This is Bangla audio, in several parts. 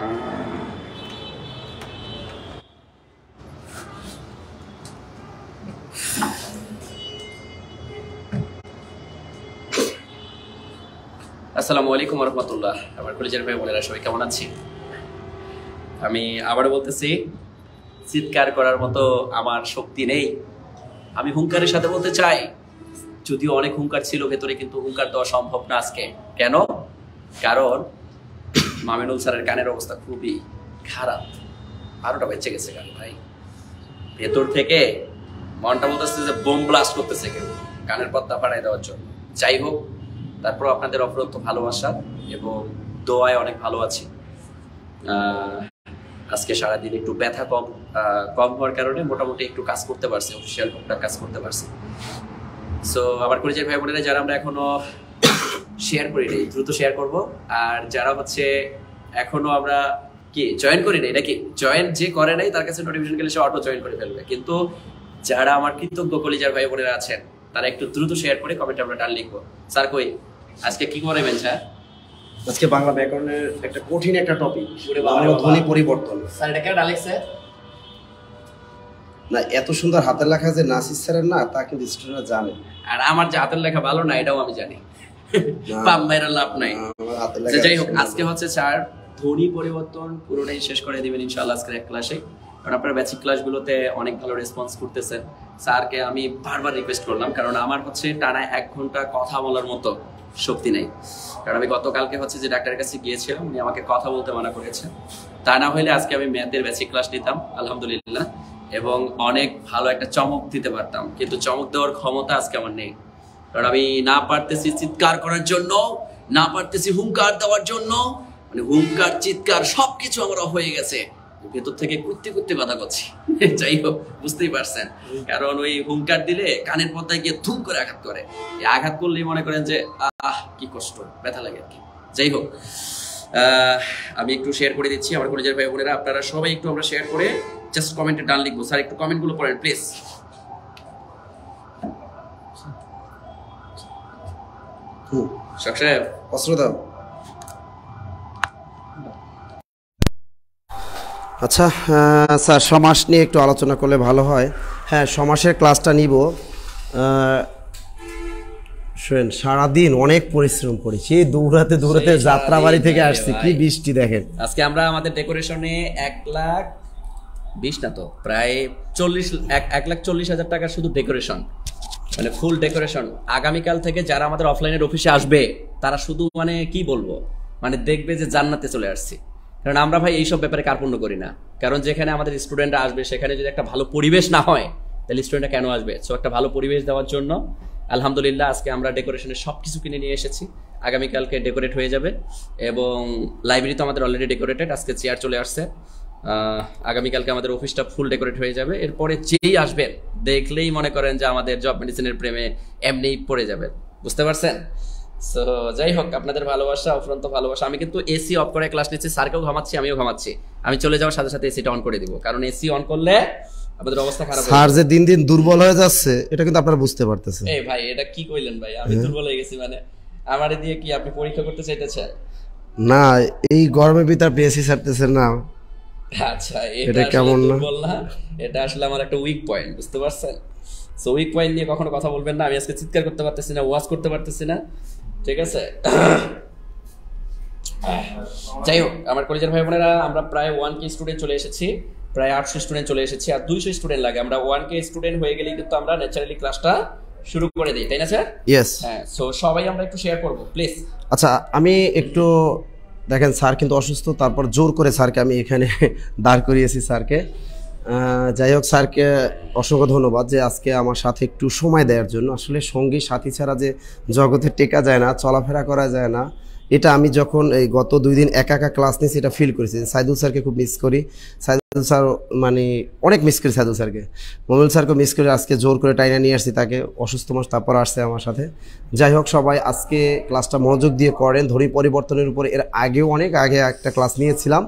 আসসালামু আলাইকুম ওয়া রাহমাতুল্লাহ। আমার কলেজের ভাই বোনেরা সবাই কেমন আছি? আমি আবারও বলতেছি, চিৎকার করার মতো আমার শক্তি নেই। আমি হুঙ্কারের সাথে বলতে চাই, যদিও অনেক হুঙ্কার ছিল ভেতরে, কিন্তু হুঙ্কার দেওয়া সম্ভব না আজকে। কেন? কারণ মামিনুল স্যারের গানের অবস্থা খুবই খারাপ। আরোটা বেঁচে গেছে গান ভাই, ভেতর থেকে মনটা বলতেছে যে বোম ব্লাস্ট করতেছে কেউ গানের পর্দা ফাড়াই দেওয়ার জন্য। যাই হোক, তারপর আপনাদের অফরন্ত ভালোবাসা এবং দোয়ায় অনেক ভালো আছি। আজকে সারাদিন একটু ব্যথা কম হওয়ার কারণে মোটামুটি একটু কাজ করতে পারছি, অফিসিয়াল টুকটাক কাজ করতে পারছি। সো আমার কলেজের ভাই বোনেরা যারা আমরা এখনো শেয়ার করি নাই, দ্রুত শেয়ার করব। আর যারা হচ্ছে এখনো আমরা কি জয়েন করি নাই, নাকি জয়েন যে করে নাই তার কাছে নোটিফিকেশন গেলে সে অটো জয়েন করে ফেলবে। কিন্তু যারা আমার কৃতজ্ঞ কলেজের ভাই বোনেরা আছেন তারা একটু দ্রুত শেয়ার করে কমেন্টে আমরা টান লিখবো। স্যার কই আজকে কি করাবেন স্যার? আজকে বাংলা ব্যাকরণের একটা কঠিন একটা টপিক, বাংলা ধ্বনি পরিবর্তন। স্যার এটা কেন ডালেক্সে না, এত সুন্দর হাতের লেখা যে নাসির স্যারের না, তা কিন্তু স্টুডেন্টরা জানে। আর আমার যে হাতের লেখা ভালো না এটাও আমি জানি, পাম মাইরা লাভ নাই। যাই হোক, আজকে হচ্ছে স্যার ধ্বনি পরিবর্তন পুরোটাই শেষ করে দিবেন ইনশাআল্লাহ আজকের এক ক্লাসে। কারণ আপনার বেসিক ক্লাসগুলোতে অনেক ভালো রেসপন্স করতেছেন। স্যারকে আমি বারবার রিকোয়েস্ট করলাম, কারণ আমার হচ্ছে টানা 1 ঘন্টা কথা বলার মতো শক্তি নেই। কারণ আমি গতকালকে হচ্ছে যে ডাক্তারের কাছে গিয়েছিলাম, উনি আমাকে কথা বলতে মানা করেছেন। তা না হলে আজকে আমি ম্যাথের বেসিক ক্লাস নিতাম আলহামদুলিল্লাহ, এবং অনেক ভালো একটা চমক দিতে পারতাম। কিন্তু চমক দেওয়ার ক্ষমতা আজকে আমার নেই, কারণ আমি না পারতেছি চিৎকার করার জন্য, না পারতেছি হুঙ্কার দেওয়ার জন্য। মানে হুঙ্কার চিৎকার সবকিছু আমার হয়ে গেছে, ভেতর থেকে কুত্তি কুত্তি কথা করছি। যাই হোক, বুঝতেই পারছেন, কারণ ওই হুঙ্কার দিলে কানের পর্দায় গিয়ে ধুম করে আঘাত করে। এই আঘাত করলেই মনে করেন যে কি কষ্ট, ব্যথা লাগে আর কি। যাই হোক, আমি একটু শেয়ার করে দিচ্ছি আমার কলেজের ভাই বোনেরা, আপনারা সবাই একটু আমরা শেয়ার করে জাস্ট কমেন্টে ডান লিখবো। স্যার একটু কমেন্টগুলো পড়েন প্লিজ। সাহেব অস্ত্র দাও। আচ্ছা স্যার, সমাস নিয়ে একটু আলোচনা করলে ভালো হয়। হ্যাঁ, সমাসের ক্লাসটা নিব। শোনেন, সারাদিন অনেক পরিশ্রম করেছি, দৌড়াতে দৌড়াতে যাত্রাবাড়ি থেকে আসছি। কি বৃষ্টি দেখেন। আজকে আমরা আমাদের ডেকোরেশনে 1,20,000 না তো প্রায় 1,40,000 টাকা শুধু ডেকোরেশন, মানে ফুল ডেকোরেশন। আগামীকাল থেকে যারা আমাদের অফলাইনের অফিসে আসবে তারা শুধু মানে কি বলবো, মানে দেখবে যে জান্নাতে চলে আসছি। কারণ আমরা ভাই এইসব ব্যাপারে কার্পণ্য করি না। কারণ যেখানে আমাদের স্টুডেন্টরা আসবে সেখানে যদি একটা ভালো পরিবেশ না হয় তাহলে স্টুডেন্টরা কেন আসবে? সো একটা ভালো পরিবেশ দেওয়ার জন্য আলহামদুলিল্লাহ আজকে আমরা ডেকোরেশনের সব কিছু কিনে নিয়ে এসেছি। আগামীকালকে ডেকোরেট হয়ে যাবে, এবং লাইব্রেরি তো আমাদের অলরেডি ডেকোরেটেড, আজকে চেয়ার চলে আসছে। আগামীকালকে আমাদের অফিসটা ফুল ডেকোরেট হয়ে যাবে। এরপরে যেই আসবেন দেখলেই মনে করেন যে আমাদের জব মেডিসিনের প্রেমে এমনিই পড়ে যাবে, বুঝতে পারছেন? সো যাই হোক, আপনাদের ভালোবাসা, অফুরন্ত ভালোবাসা। আমি কিন্তু এসি অফ করে ক্লাস নিচ্ছি, স্যারকেও ঘামাচ্ছি, আমিও ঘামাচ্ছি। আমি চলে যাওয়ার সাথে সাথে এসিটা অন করে দিব, কারণ এসি অন করলে আমাদের অবস্থা খারাপ। স্যার যে দিন দিন দুর্বল হয়ে যাচ্ছে এটা কিন্তু আপনারা বুঝতে পারতেছেন। এই ভাই, এটা কি কইলেন ভাই? আমি দুর্বল হয়ে গেছি মানে? আমারে দিয়ে কি আপনি পরীক্ষা করতে চাইতেছেন? না, এই গরমের ভিতর আপনি এসি ছাড়তেছেন না। আচ্ছা, এটা কেমন দুর্বল না? এটা আসলে আমার একটা উইক পয়েন্ট, বুঝতে পারছেন? সো উইক পয়েন্ট নিয়ে কখনো কথা বলবেন না। আমি আজকে চিৎকার করতে পারতেছি না, ওয়াজ করতে পারতেছি না, ঠিক আছে? যাই হোক, আমার কলেজের ভাই বোনেরা, আমরা প্রায় 1K স্টুডেন্ট চলে এসেছি, প্রায় 800 স্টুডেন্ট চলে এসেছি। আর 200 স্টুডেন্ট লাগে। আমরা 1K স্টুডেন্ট হয়ে গেলেই কিন্তু আমরা ন্যাচারালি ক্লাসটা শুরু করে দিই, তাই না স্যার? ইয়েস। হ্যাঁ, সো সবাই আমরা একটু শেয়ার করব প্লিজ। আচ্ছা, আমি একটু দেখেন, স্যার কিন্তু অসুস্থ, তারপর জোর করে স্যারকে আমি এখানে দাঁড় করিয়েছি স্যারকে। যাই হোক, স্যারকে অসংখ্য ধন্যবাদ যে আজকে আমার সাথে একটু সময় দেওয়ার জন্য। আসলে সঙ্গী সাথী ছাড়া যে জগতে টেকা যায় না, চলাফেরা করা যায় না, এটা আমি যখন এই গত 2 দিন একা একা ক্লাস নিয়েছি এটা ফিল করেছি। সাইদুল স্যারকে খুব মিস করি। সাইদুল স্যার মানে অনেক মিস করি সাইদুল স্যারকে, মমিনুল স্যারকে মিস করে আজকে জোর করে টাইনা নিয়ে আসছি তাকে। অসুস্থ মাস তারপর আসছে আমার সাথে। যাই হোক, সবাই আজকে ক্লাসটা মনোযোগ দিয়ে করেন ধ্বনি পরিবর্তনের উপরে। এর আগেও অনেক আগে একটা ক্লাস নিয়েছিলাম,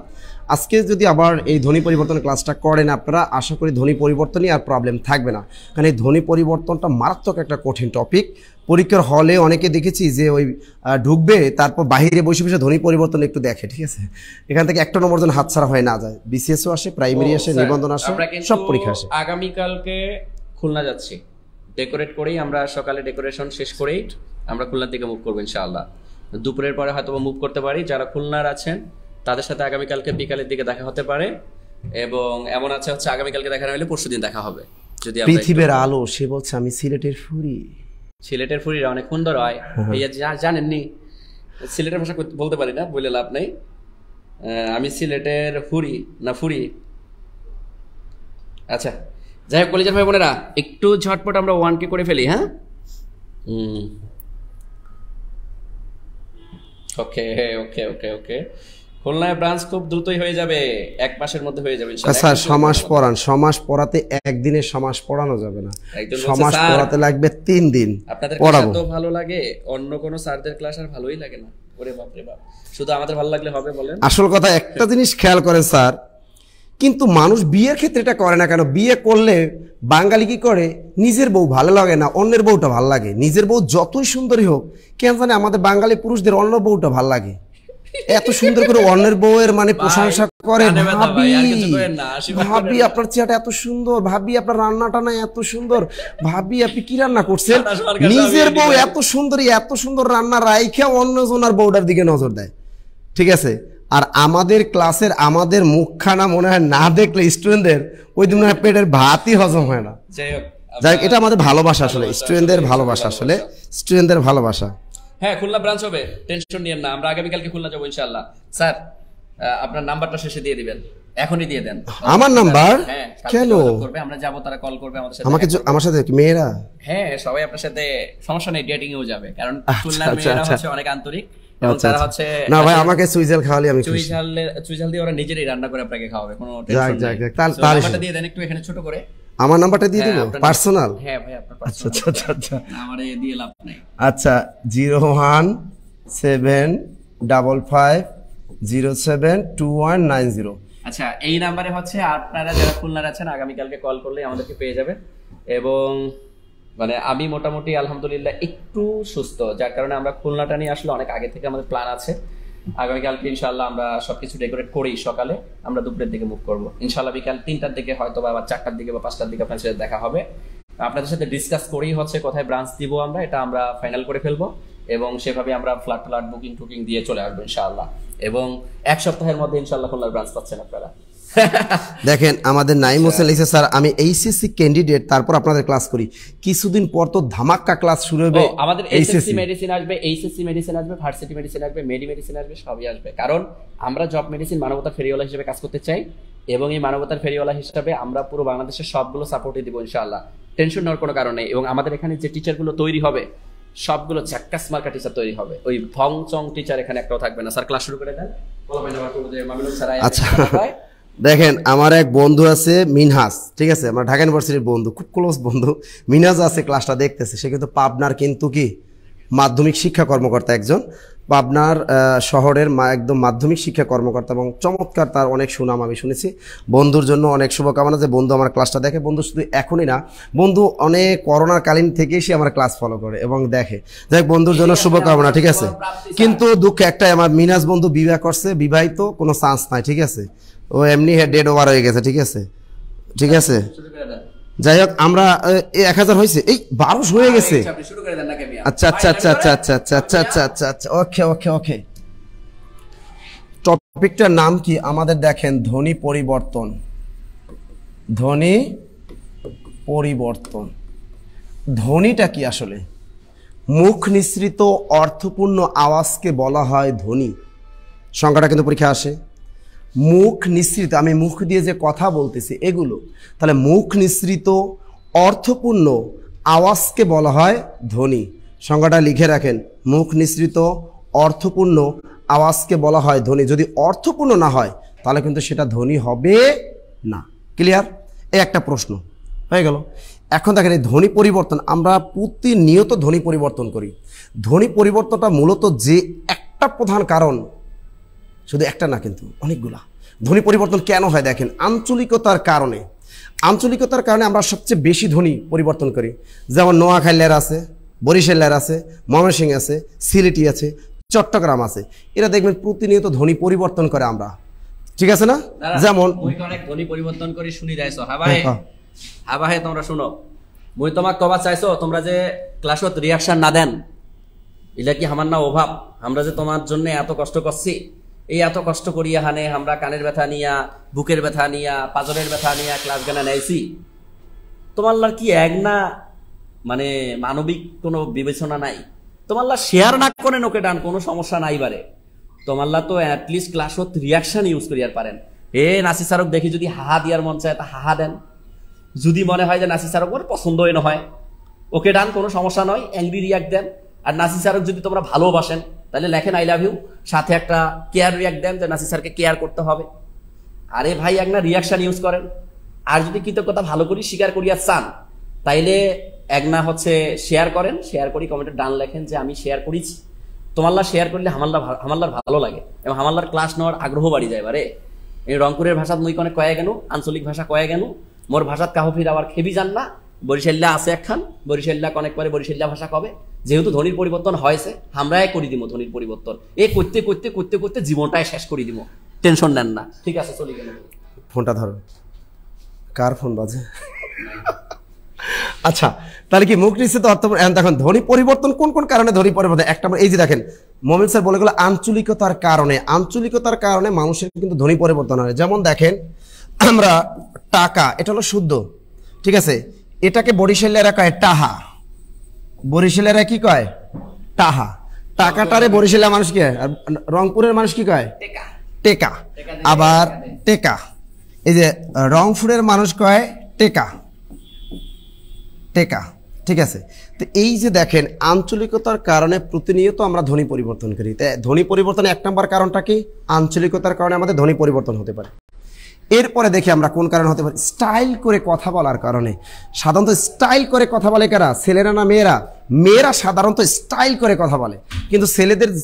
আজকে যদি আবার এই ধ্বনি পরিবর্তন ক্লাসটা করেন আপনারা, আশা করি ধ্বনি পরিবর্তনই আর প্রবলেম থাকবে না। কারণ এই ধ্বনি পরিবর্তনটা মারাত্মক একটা কঠিন টপিক। পরীক্ষার হলে অনেকে দেখেছি যে ওই ঢুকবে, তারপর বাইরে বসে বসে ধ্বনি পরিবর্তন একটু দেখে, ঠিক আছে, এখান থেকে একটা নম্বর যেন হাতছাড়া হয়ে না যায়। বিসিএসও আসে, প্রাইমারি আসে, নিবন্ধন আসে, সব পরীক্ষা আসে। আগামীকালকে খুলনা যাচ্ছি, ডেকোরেট করেই আমরা সকালে ডেকোরেশন শেষ করেই আমরা খুলনার দিকে মুভ করবো ইনশাআল্লাহ। দুপুরের পরে হয়তো মুভ করতে পারি। যারা খুলনার আছেন তাদের সাথে আগামীকালকে বিকালের দিকে দেখা হতে পারে, এবং এমন আছে হচ্ছে আগামীকালকে দেখা না হলে পরশুদিন দেখা হবে। যদি পৃথিবীর আলো, সে বলছে আমি সিলেটের ফুরি। সিলেটের ফুরিরা অনেক সুন্দর হয়, জানেননি? সিলেটের ভাষা বলতে পারি না, বলে লাভ নেই। আমি সিলেটের ফুরি না ফুরি। আচ্ছা, যাই হোক কলেজের ভাই বোনেরা, একটু ঝটপট আমরা 1K করে ফেলি। হ্যাঁ, ওকে ওকে ওকে ওকে। খুলনায় ব্রাঞ্চ খুব দ্রুতই হয়ে যাবে, এক মাসের মধ্যে হয়ে যাবে। স্যার সমাস পড়ান, সমাস পড়াতে একদিনে সমাস পড়ানো যাবে না, সমাস পড়াতে লাগবে 3 দিন। আপনাদের ক্লাস তো ভালো লাগে, অন্য কোন স্যারদের ক্লাস আর ভালোই লাগে না। ওরে বাপ রে বাপ, শুধু আমাদের ভালো লাগলে হবে বলেন? আসল কথা একটা জিনিস খেয়াল করেন স্যার, কিন্তু মানুষ বিয়ের ক্ষেত্রে এটা করে না কেন? বিয়ে করলে বাঙালি কি করে, নিজের বউ ভালো লাগে না, অন্যের বউটা ভালো লাগে। নিজের বউ যতই সুন্দরী হোক, কেন জানে আমাদের বাঙালি পুরুষদের অন্য বউটা ভালো লাগে। এত সুন্দর করে অন্যের বউয়ের মানে প্রশংসা করে, ভাবি ভাবি আপনার চেহারাটা এত সুন্দর, ভাবি আপনার রান্নাটা না এত সুন্দর, ভাবি আপনি কি রান্না করছেন। নিজের বউ এত সুন্দরী, এত সুন্দর রান্না রাইখা অন্যজনের বউটার দিকে নজর দেয়, ঠিক আছে। আর আমাদের ক্লাসের আমাদের মুখখানা মনে হয় না দেখলে স্টুডেন্টদের ওই দিন পেটের ভাতই হজম হয় না। যাই হোক, এটা আমাদের ভালোবাসা, আসলে স্টুডেন্টদের ভালোবাসা, আসলে স্টুডেন্টদের ভালোবাসা। হ্যাঁ, খুলনা ব্রাঞ্চ হবে, টেনশন নিয়েন না। আমরা আগামীকালকে খুলনা যাবো ইনশাআল্লাহ। স্যার, আপনার নাম্বারটা শেষে দিয়ে দিবেন, এখনই দিয়ে দেন। আমার নাম্বার? কেন? আমরা যাবো, তারা কল করবে আমাদের সাথে। আমাকে, আমার সাথে মেয়েরা? হ্যাঁ, সবাই আপনার সাথে, সমস্যা নেই, ডেটিং এও যাবে, কারণ খুলনার মেয়েরা হচ্ছে অনেক আন্তরিক। তারা হচ্ছে না ভাই, আমাকে সুইজাল খাওয়ালে আমি সুইজাল দিয়ে ওরা নিজেরই রান্না করে আপনাকে খাওয়াবে, কোনো টেনশন নেই। নাম্বারটা দিয়ে দেন একটু এখানে ছোট করে। আমার নাম্বারটা দিয়ে দিব পার্সোনাল? হ্যাঁ ভাই, আপনার আচ্ছা আচ্ছা আচ্ছা, আমারে দিয়ে লাভ নাই। আচ্ছা, 01755072190। আচ্ছা, এই নাম্বারে হচ্ছে আপনারা যারা খুলনার আছেন আগামীকালকে কল করলে আমাদেরকে পেয়ে যাবেন। এবং মানে আমি মোটামুটি আলহামদুলিল্লাহ একটু সুস্থ, যার কারণে আমরা খুলনাটা নিয়ে আসলে অনেক আগে থেকে আমাদের প্ল্যান আছে। আগামীকালকে ইনশাআল্লাহ আমরা সবকিছু ডেকোরেট করেই সকালে আমরা দুপুরের দিকে মুভ করবো ইনশাআল্লাহ। বিকাল 3টার দিকে হয়তো বা আবার 4টার দিকে বা 5টার দিকে আপনার সাথে দেখা হবে। আপনাদের সাথে ডিসকাস করেই হচ্ছে কোথায় ব্রাঞ্চ দিব আমরা, এটা আমরা ফাইনাল করে ফেলবো, এবং সেভাবে আমরা ফ্ল্যাট বুকিং টুকিং দিয়ে চলে আসবো ইনশাআল্লাহ। এবং 1 সপ্তাহের মধ্যে ইনশাআল্লাহ খুলনার ব্রাঞ্চ পাচ্ছেন আপনারা। দেখেন, আমাদের নাইম হোসেন লিখছে, স্যার আমি এইচএসসি ক্যান্ডিডেট, তারপর আপনাদের ক্লাস করি, কিছুদিন পর তো ধামাক্কা ক্লাস শুরু হবে। আমাদের এইচএসসি মেডিসিন আসবে, এইচএসসি মেডিসিন আসবে, ভার্সিটি মেডিসিন আসবে, মেডিসিন আসবে, সবই আসবে। কারণ আমরা জব মেডিসিন মানবতার ফেরিওয়ালা হিসেবে কাজ করতে চাই, এবং এই মানবতার ফেরিওয়ালা হিসেবে আমরা পুরো বাংলাদেশের সবগুলো সাপোর্টই দিব ইনশাআল্লাহ। টেনশন নেওয়ার কোনো কারণ নেই। এবং আমাদের এখানে যে টিচারগুলো তৈরি হবে সবগুলো চাক্কাস মার্কা টিচার তৈরি হবে, ওই ভং চং টিচার এখানে একটাও থাকবে না। স্যার ক্লাস শুরু করে দেন। আচ্ছা, দেখেন আমার এক বন্ধু আছে মিনহাস, ঠিক আছে, আমার ঢাকা ইউনিভার্সিটির বন্ধু, খুব ক্লোজ বন্ধু। মিনহাস আছে, ক্লাসটা দেখতেছে, সে কিন্তু পাবনার কিন্তু কি মাধ্যমিক শিক্ষা কর্মকর্তা, একজন পাবনার শহরের একদম মাধ্যমিক শিক্ষা কর্মকর্তা, এবং চমৎকার, তার অনেক সুনাম আমি শুনেছি। বন্ধুর জন্য অনেক শুভকামনা যে বন্ধু আমার ক্লাসটা দেখে। বন্ধু শুধু এখনই না, বন্ধু অনেক করোনার কালীন থেকেই সে আমার ক্লাস ফলো করে এবং দেখে। যাই বন্ধুর জন্য শুভকামনা, ঠিক আছে। কিন্তু দুঃখ একটাই, আমার মিনাজ বন্ধু বিবাহ করছে, বিবাহিত, কোনো চান্স নাই, ঠিক আছে, ও এমনি ডেড ওভার হয়ে গেছে, ঠিক আছে, ঠিক আছে। যাই হোক, আমরা 1000 হয়েছে, এই 1200 হয়ে গেছে। আচ্ছা আচ্ছা আচ্ছা আচ্ছা আচ্ছা আচ্ছা আচ্ছা আচ্ছা আচ্ছা আচ্ছা, ওকে ওকে ওকে। টপিকটার নাম কি আমাদের? দেখেন, ধ্বনি পরিবর্তন। ধ্বনি পরিবর্তন, ধ্বনিটা কি আসলে? মুখ নিঃসৃত অর্থপূর্ণ আওয়াজকে বলা হয় ধ্বনি। সংখ্যাটা কিন্তু পরীক্ষা আসে। মুখ নিঃসৃত, আমি মুখ দিয়ে যে কথা বলতেছি এগুলো, তাহলে মুখ নিঃসৃত অর্থপূর্ণ আওয়াজকে বলা হয় ধ্বনি। সংখ্যাটা লিখে রাখেন, মুখ নিঃসৃত অর্থপূর্ণ আওয়াজকে বলা হয় ধ্বনি। যদি অর্থপূর্ণ না হয় তাহলে কিন্তু সেটা ধ্বনি হবে না। ক্লিয়ার? এই একটা প্রশ্ন হয়ে গেল। এখন দেখেন, এই ধ্বনি পরিবর্তন, আমরা প্রতিনিয়ত ধ্বনি পরিবর্তন করি। ধ্বনি পরিবর্তনটা মূলত যে একটা প্রধান কারণ, শুধু একটা না কিন্তু অনেকগুলা। ধ্বনি পরিবর্তন কেন হয় দেখেন, আঞ্চলিকতার কারণে। আঞ্চলিকতার কারণে আমরা সবচেয়ে বেশি ধ্বনি পরিবর্তন করি। যেমন নোয়াখালীর আছে, বরিশালের আছে, ময়মনসিংহ আছে, সিলেটি আছে, চট্টগ্রাম আছে। এরা দেখবেন প্রতিনিয়ত ধ্বনি পরিবর্তন করে আমরা, ঠিক আছে না? যেমন অনেক ধ্বনি পরিবর্তন করে শুনি যাইছো। হ্যাঁ ভাই তোমরা শুনো, মুই তোমাক কবা চাইছো তোমরা যে ক্লাসত রিয়াকশন না দেন, এটা কি আমার না অভাব? আমরা যে তোমার জন্য এত কষ্ট করছি, এই এত কষ্ট করিয়া হানে আমরা কানের ব্যথা নিয়া, বুকের ব্যথা নিয়া, পাজরের ব্যথা নিয়া ক্লাস গানে নেইছি, তোমার কি এক না মানে মানবিক কোনো বিবেচনা নাই? তোমার শেয়ার না করে নোকে ডান কোনো সমস্যা নাই বারে, তোমার তো অ্যাটলিস্ট ক্লাসত রিয়াকশন ইউজ করিয়ার পারেন। নাসি স্যারক দেখি যদি হাহা দিয়ার মন চায় তা হাহা দেন, যদি মনে হয় যে নাসি স্যারক ওর পছন্দই নহয় ওকে ডান, কোনো সমস্যা নয়, অ্যাংরি রিয়াক্ট দেন। আর নাসি স্যারক যদি তোমরা ভালোবাসেন তাহলে লেখেন আই লাভ ইউ, সাথে একটা কেয়ার রিয়াক্ট দেন যে নাসি স্যারকে কেয়ার করতে হবে। আরে ভাই এক না রিয়াকশন ইউজ করেন। আর যদি কৃতজ্ঞতা ভালো করি স্বীকার করিয়া চান তাইলে এক না হচ্ছে শেয়ার করেন, শেয়ার করি কমেন্টে ডান লেখেন যে আমি শেয়ার করেছি। তোমাল্লা শেয়ার করলে হামাল্লার ভালো লাগে এবং হামাল্লার ক্লাস নেওয়ার আগ্রহ বাড়ি যায়। বারে এই রংপুরের ভাষাত মুই কনে কয়ে গেল, আঞ্চলিক ভাষা কয়ে গেল, মোর ভাষাত কাহো ফির আবার খেবি যান না। বরিশাল্লা আছে একখান, বরিশাল্লা কনেক পরে বরিশাল্লা ভাষা কবে, যেহেতু ধ্বনির পরিবর্তন হয়েছে আমরাই করে দিব ধ্বনির পরিবর্তন। এ করতে করতে করতে করতে জীবনটাই শেষ করে দিব, টেনশন নেন না। ঠিক আছে চলে গেল। ফোনটা ধরো, কার ফোন বাজে? আচ্ছা তাহলে কি মুখ নিচ্ছে তো অর্থ। দেখুন ধ্বনি পরিবর্তন কোন কোন কারণে ধ্বনি পরিবর্তন, একটা এই যে দেখেন মোমিন স্যার বলে গেলো আঞ্চলিকতার কারণে। আঞ্চলিকতার কারণে মানুষের কিন্তু ধ্বনি পরিবর্তন হয়। যেমন দেখেন আমরা টাকা, এটা হলো শুদ্ধ, ঠিক আছে, এটাকে বরিশালেরা কয় টাহা, বরিশালেরা কি কয় টাহা। টাকাটারে বরিশালের মানুষ কি কয়, আর রংপুরের মানুষ কি কয় টেকা। আবার টেকা, এই যে রংপুরের মানুষ কয় টেকা, টেকা, ঠিক আছে। তো এই যে দেখেন আঞ্চলিকতার কারণে প্রতিনিয়ত আমরা ধ্বনি পরিবর্তন করি। তাই ধ্বনি পরিবর্তনের 1 নম্বর কারণটা কি, আঞ্চলিকতার কারণে আমাদের ধ্বনি পরিবর্তন হতে পারে। এরপরে দেখি আমরা কোন কারণ হতে পারে, স্টাইল করে কথা বলার কারণে। সাধারণত স্টাইল করে কথা বলে কারা, ছেলেরা না মেয়েরা? মেয়েরা সাধারণত স্টাইল করে কথা বলে, কিন্তু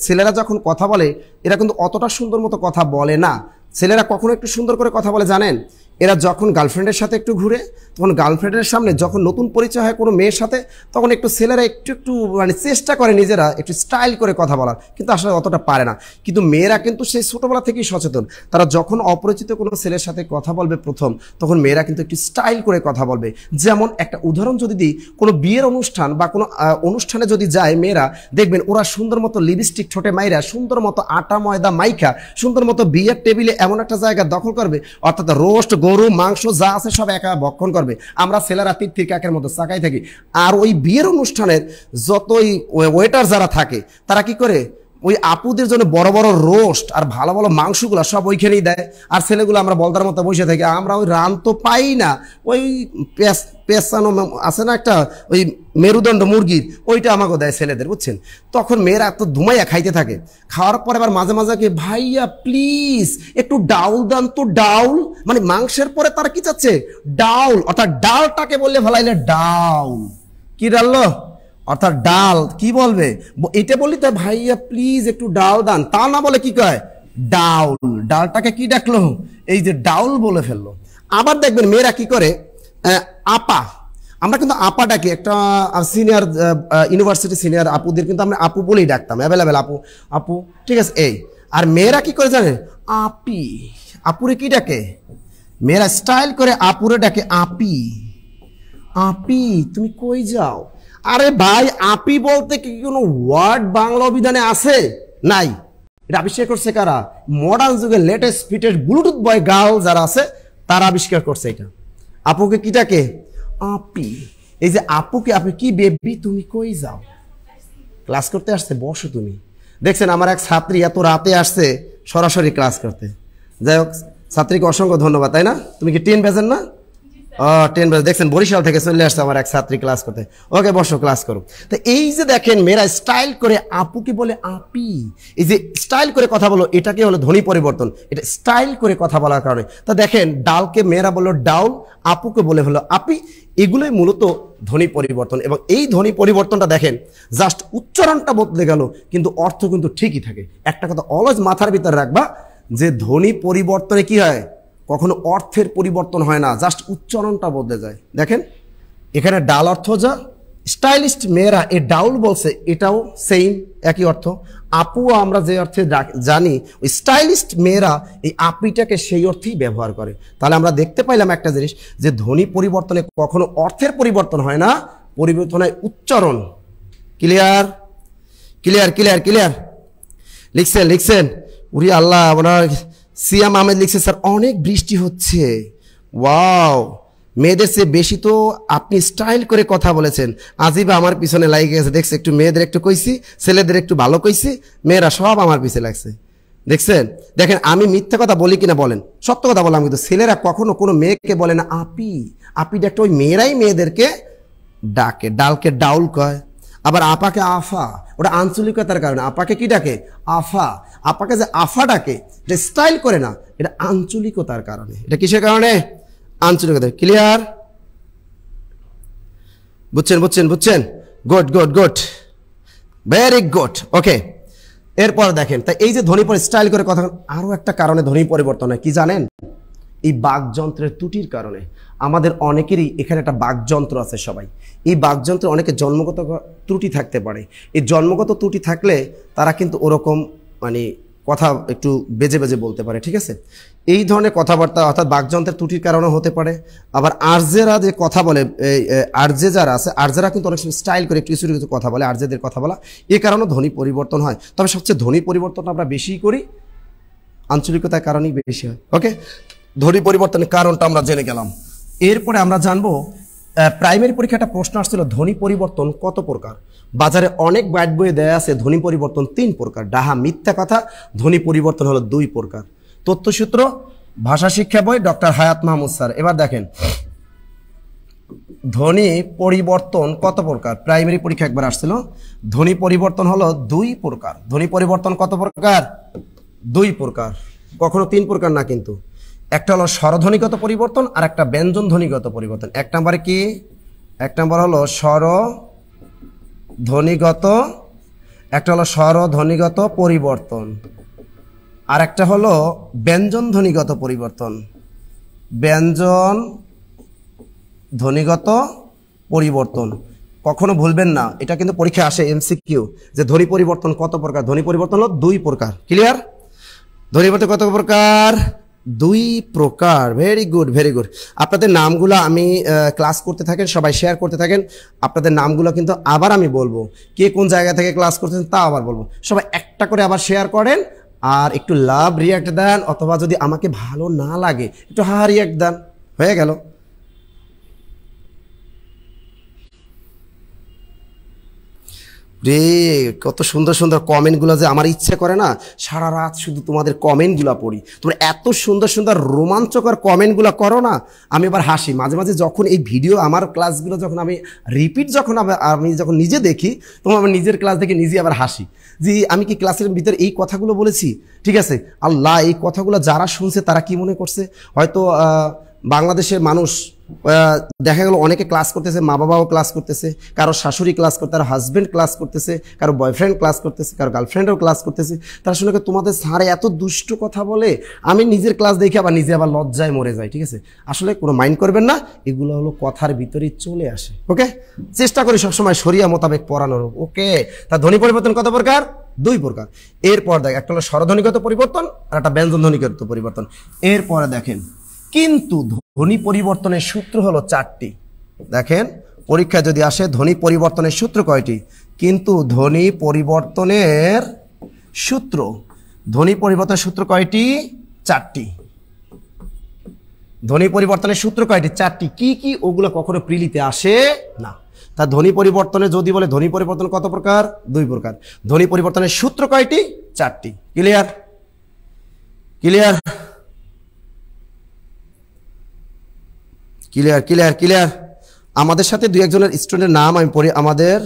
ছেলেরা যখন কথা বলে এরা কিন্তু অতটা সুন্দর মতো কথা বলে না। ছেলেরা কখনো একটু সুন্দর করে কথা বলে জানেন, এরা যখন গার্লফ্রেন্ডের সাথে একটু ঘুরে, তখন গার্লফ্রেন্ডের সামনে যখন নতুন পরিচয় হয় কোনো মেয়ের সাথে, তখন একটু ছেলেরা একটু মানে চেষ্টা করে নিজেরা একটু স্টাইল করে কথা বলার, কিন্তু আসলে অতটা পারে না। কিন্তু মেয়েরা কিন্তু সেই ছোটোবেলা থেকেই সচেতন, তারা যখন অপরিচিত কোনো ছেলের সাথে কথা বলবে প্রথম, তখন মেয়েরা কিন্তু একটু স্টাইল করে কথা বলবে। যেমন একটা উদাহরণ যদি দিই, কোনো বিয়ের অনুষ্ঠান বা কোনো অনুষ্ঠানে যদি যায় মেয়েরা, দেখবেন ওরা সুন্দর মতো লিপস্টিক ঠোঁটে মাইরা, সুন্দর মতো আটা ময়দা মাইখা, সুন্দর মতো বিয়ের টেবিলে এমন একটা জায়গা দখল করবে, অর্থাৎ রোস্ট গরু মাংস যা আছে সব একা ভক্ষণ করবে। আমরা ছেলেরা তির কাকের মতো চাকাই থাকি। আর ওই বিয়ের অনুষ্ঠানের যতই ওয়েটার যারা থাকে তারা কি করে, ওই আপুদের জন্য বড় বড় রোস্ট আর ভালো ভালো মাংসগুলো সব ওইখানেই দেয়। আর ছেলেগুলো আমরা বলদার মতো বসে থাকি, আমরা ওই রান তো পাই না, ওই পেঁচানো আছে না একটা ওই মেরুদণ্ড মুরগির, ওইটা আমাকে দেয় ছেলেদের, বুঝছেন। তখন মেয়েরা এত ধুমাইয়া খাইতে থাকে, খাওয়ার পরে আবার মাঝে মাঝে কি, ভাইয়া প্লিজ একটু ডাউল দেন তো, ডাউল মানে মাংসের পরে তারা কি চাচ্ছে, ডাউল, অর্থাৎ ডালটাকে বললে ভালাইলে ডাউল, কি ডাললো অর্থাৎ ডাল, কি বলবে এটা বললি তো, ভাইয়া প্লিজ একটু ডাল দান, তা না বলে কি কয় ডাউল, ডালটাকে কি ডাকলো, এই যে ডাউল বলে ফেললো। আবার দেখবেন মেয়েরা কি করে, আপা, আমরা কিন্তু আপা ডাকি, একটা সিনিয়র ইউনিভার্সিটি সিনিয়র আপুদের কিন্তু আমরা আপু বলেই ডাকতাম, অ্যাভেলেবেল আপু, আপু, ঠিক আছে। এই আর মেয়েরা কি করে জানে, আপি, আপুরে কি ডাকে, মেয়েরা স্টাইল করে আপুরে ডাকে আপি, আপি তুমি কই যাও। আরে ভাই আপি বলতে কি কোনো ওয়ার্ড বাংলা অভিধানে আছে? নাই। এটা আবিষ্কার করছে কারা, মডার্ন যুগের latest fittest Bluetooth boy girl যারা আছে তারা আবিষ্কার করছে এটা। আপুকে কি ডাকে, আপি। এই যে আপুকে, আপনি কি বেবি তুমি কই যাও, ক্লাস করতে আসছে, বসো তুমি। দেখছেন আমার এক ছাত্রী এত রাতে আসছে সরাসরি ক্লাস করতে। যাই হোক ছাত্রীকে অসংখ্য ধন্যবাদ, তাই না? তুমি কি 10 বেজেন না? 10 বেজে, দেখছেন বরিশাল থেকে চলে আসছে আমার এক ছাত্রী ক্লাস করতে। ওকে বসো, ক্লাস করো। তো এই যে দেখেন মেয়েরা স্টাইল করে আপুকে বলে আপি, এই যে স্টাইল করে কথা বলো, এটাকে হলো ধ্বনি পরিবর্তন, এটা স্টাইল করে কথা বলার কারণে। তো দেখেন ডালকে মেয়েরা বললো ডাউল, আপুকে বলে হলো আপি, এগুলোই মূলত ধ্বনি পরিবর্তন। এবং এই ধ্বনি পরিবর্তনটা দেখেন জাস্ট উচ্চারণটা বদলে গেল, কিন্তু অর্থ কিন্তু ঠিকই থাকে। একটা কথা অলওয়েজ মাথার ভিতরে রাখবা, যে ধ্বনি পরিবর্তনে কি হয়, কখনো অর্থের পরিবর্তন হয় না, জাস্ট উচ্চারণটা বদলে যায়। দেখেন এখানে ডাল অর্থ যা, স্টাইলিস্ট মেয়েরা এ ডাউল বলছে, এটাও সেম একই অর্থ। আপুও আমরা যে অর্থে জানি, ওই স্টাইলিস্ট মেয়েরা এই আপিটাকে সেই অর্থেই ব্যবহার করে। তাহলে আমরা দেখতে পাইলাম একটা জিনিস, যে ধ্বনি পরিবর্তনে কখনো অর্থের পরিবর্তন হয় না, পরিবর্তন হয় উচ্চারণ। Clear clear clear clear? লিখছেন লিখছেন? উরি আল্লাহ, ওনার সিয়াম আহমেদ লিখছে স্যার অনেক বৃষ্টি হচ্ছে। ওয়াও, মেয়েদের চেয়ে বেশি তো আপনি স্টাইল করে কথা বলেছেন। আজিবা আমার পিছনে লাগে গেছে, দেখছে একটু মেয়েদের একটু কইছি, ছেলেদের একটু ভালো কইছি, মেয়েরা সব আমার পিছে লাগছে। দেখছেন? দেখেন আমি মিথ্যা কথা বলি কিনা বলেন, সত্য কথা বললাম, কিন্তু ছেলেরা কখনো কোনো মেয়েকে বলে না আপি। আপি ডাকটা ওই মেয়েরাই মেয়েদেরকে ডাকে, ডালকে ডাউল কয়, আবার আপাকে আফা, ওটা আঞ্চলিকতার কারণে। আপাকে কি ডাকে? আফা। আপাকে যে আফা ডাকে, এটা স্টাইল করে না, এটা আঞ্চলিকতার কারণে। এটা কিসের কারণে? আঞ্চলিকতা। ক্লিয়ার? বুঝছেন বুঝছেন বুঝছেন? Good good good, very good, okay. এরপর দেখেন, তাই এই যে ধ্বনি পরে স্টাইল করে কথা, আরো একটা কারণে ধ্বনি পরিবর্তন হয়, কি জানেন? এই বাকযন্ত্রের ত্রুটির কারণে। আমাদের অনেকেরই এখানে একটা বাকযন্ত্র আছে সবাই। এই বাকযন্ত্রে অনেকে জন্মগত ত্রুটি থাকতে পারে। এই জন্মগত ত্রুটি থাকলে তারা কিন্তু ওরকম মানে কথা একটু বেজে বেজে বলতে পারে, ঠিক আছে? এই ধরনের কথাবার্তা অর্থাৎ বাকযন্ত্রের ত্রুটির কারণে হতে পারে। আবার আরজেরা যে কথা বলে, আরজে যারা আছে, আরজেরা কিন্তু অনেক সময় স্টাইল করে একটু কিছু কথা বলে, আরজেদের কথা বলা, এ কারণে ধ্বনি পরিবর্তন হয়। তবে সবচেয়ে ধ্বনি পরিবর্তনটা আমরা বেশি করি আঞ্চলিকতার কারণেই বেশি হয়। ওকে, ধ্বনি পরিবর্তনের কারণটা আমরা জেনে গেলাম। এরপরে আমরা জানবো, প্রাইমারি পরীক্ষা একটা প্রশ্ন আসছিল, ধ্বনি পরিবর্তন কত প্রকার? বাজারে অনেক বাইট বইয়ে দেয়া আছে ধ্বনি পরিবর্তন 3 প্রকার। ডাহা মিথ্যা কথা, ধ্বনি পরিবর্তন হলো 2 প্রকার। তথ্যসূত্র ভাষা শিক্ষা বই, ডক্টর হায়াত মাহমুদ স্যার। এবার দেখেন ধ্বনি পরিবর্তন কত প্রকার, প্রাইমারি পরীক্ষা একবার আসছিল। ধ্বনি পরিবর্তন হলো 2 প্রকার। ধ্বনি পরিবর্তন কত প্রকার? 2 প্রকার, কখনো 3 প্রকার না কিন্তু। একটা হলো স্বরধ্বনিগত পরিবর্তন আর একটা ব্যঞ্জন ধ্বনিগত পরিবর্তন। এক নম্বরে কি? এক নম্বর হলো স্বরধ্বনিগত, একটা হলো স্বরধ্বনিগত পরিবর্তন, আর একটা হলো ব্যঞ্জন ধ্বনিগত পরিবর্তন। ব্যঞ্জন ধ্বনিগত পরিবর্তন কখনো ভুলবেন না, এটা কিন্তু পরীক্ষা আসে এমসিকিউ, যে ধ্বনি পরিবর্তন কত প্রকার। ধ্বনি পরিবর্তন হলো 2 প্রকার। ক্লিয়ার? ধ্বনি পরিবর্তন কত প্রকার? 2 প্রকার। Very good very good. আপনাদের নামগুলো আমি ক্লাস করতে থাকেন, সবাই শেয়ার করতে থাকেন। আপনাদের নামগুলো কিন্তু আবার আমি বলবো, কে কোন জায়গা থেকে ক্লাস করতেছেন তা আবার বলবো। সবাই একটা করে আবার শেয়ার করেন, আর একটু লাভ রিয়াক্ট দেন, অথবা যদি আমাকে ভালো না লাগে একটু হা রিয়াক্ট দেন, হয়ে গেল। রে কত সুন্দর সুন্দর কমেন্টগুলো, যে আমার ইচ্ছে করে না সারা রাত শুধু তোমাদের কমেন্টগুলো পড়ি। তোমরা এত সুন্দর সুন্দর রোমাঞ্চকর কমেন্টগুলো করো না, আমি আবার হাসি মাঝে মাঝে। যখন এই ভিডিও আমার ক্লাসগুলো যখন আমি রিপিট আমি যখন নিজে দেখি, তখন আমার নিজের ক্লাস দেখে নিজে আবার হাসি, যে আমি কি ক্লাসের ভিতরে এই কথাগুলো বলেছি? ঠিক আছে, আল্লাহ এই কথাগুলো যারা শুনছে তারা কি মনে করছে? হয়তো বাংলাদেশের মানুষ দেখা গেল অনেকে ক্লাস করতেছে, মা বাবাও ক্লাস করতেছে, কারো শাশুড়ি ক্লাস করতে, কারো হাজব্যান্ড ক্লাস করতেছে, কারো বয়ফ্রেন্ড ক্লাস করতেছে, কারো গার্লফ্রেন্ডও ক্লাস করতেছে। তারা শুনে তোমাদের স্যারে এত দুষ্ট কথা বলে, আমি নিজের ক্লাস দেখে আবার নিজে আবার লজ্জায় মরে যাই। ঠিক আছে, আসলে কোনো মাইন্ড করবেন না, এগুলো হলো কথার ভিতরেই চলে আসে। ওকে, চেষ্টা করি সবসময় শরিয়া মোতাবেক পড়ানোর। ওকে, তা ধ্বনি পরিবর্তন কত প্রকার? 2 প্রকার। এরপর দেখ, একটা হলো স্বরধ্বনিগত পরিবর্তন আর একটা ব্যঞ্জন ধ্বনিগত পরিবর্তন। এরপরে দেখেন, কিন্তু ধ্বনি পরিবর্তনের সূত্র হলো 4টি। দেখেন পরীক্ষা যদি আসে ধ্বনি পরিবর্তনের সূত্র কয়টি? কিন্তু ধ্বনি পরিবর্তনের সূত্র, ধ্বনি পরিবর্তনের সূত্র কয়টি? 4টি। ধ্বনি পরিবর্তনের সূত্র কয়টি? 4টি। কি কি? ওগুলো কখনো প্রিলিতে আসে না। তা ধ্বনি পরিবর্তনে যদি বলে ধ্বনি পরিবর্তন কত প্রকার? 2 প্রকার। ধ্বনি পরিবর্তনের সূত্র কয়টি? 4টি। Clear? Clear? Clear clear clear? আমাদের সাথে 2-1 স্টুডেন্টের নাম আমি পড়ি, আমাদের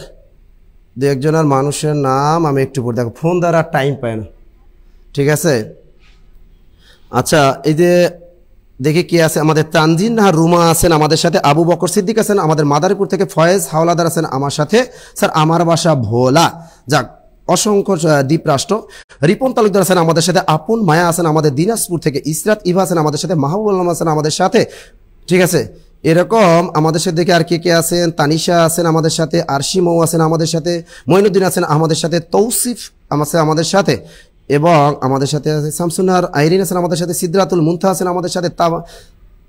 2-1 মানুষের নাম আমি একটু পড়ি। দেখো ফোন দ্বারা টাইম পায় না। ঠিক আছে, আচ্ছা এই যে দেখি কি আছে, আমাদের তানজিন নাহার রুমা আছেন আমাদের সাথে, আবু বকর সিদ্দিক আছেন আমাদের মাদারীপুর থেকে, ফয়েজ হাওলাদার আছেন আমার সাথে। স্যার আমার বাসা ভোলা। যাক, অসংখ্য দ্বীপ রাষ্ট্র। রিপন তালুকদার আছেন আমাদের সাথে, আপন মায়া আছেন আমাদের দিনাজপুর থেকে, ইসরাত ইভা আছেন আমাদের সাথে, মাহবুবুল আলম আছেন আমাদের সাথে, ঠিক আছে। এরকম আমাদের সাথে দেখে আর কে কে আছেন, তানিশা আছেন আমাদের সাথে, আরশি মৌ আছেন আমাদের সাথে, মঈনুদ্দিন আছেন আমাদের সাথে, তৌসিফ আছে আমাদের সাথে, এবং আমাদের সাথে আছে শামসুনার, আইরিন আছেন আমাদের সাথে, সিদ্রাতুল মুনতা আছেন আমাদের সাথে,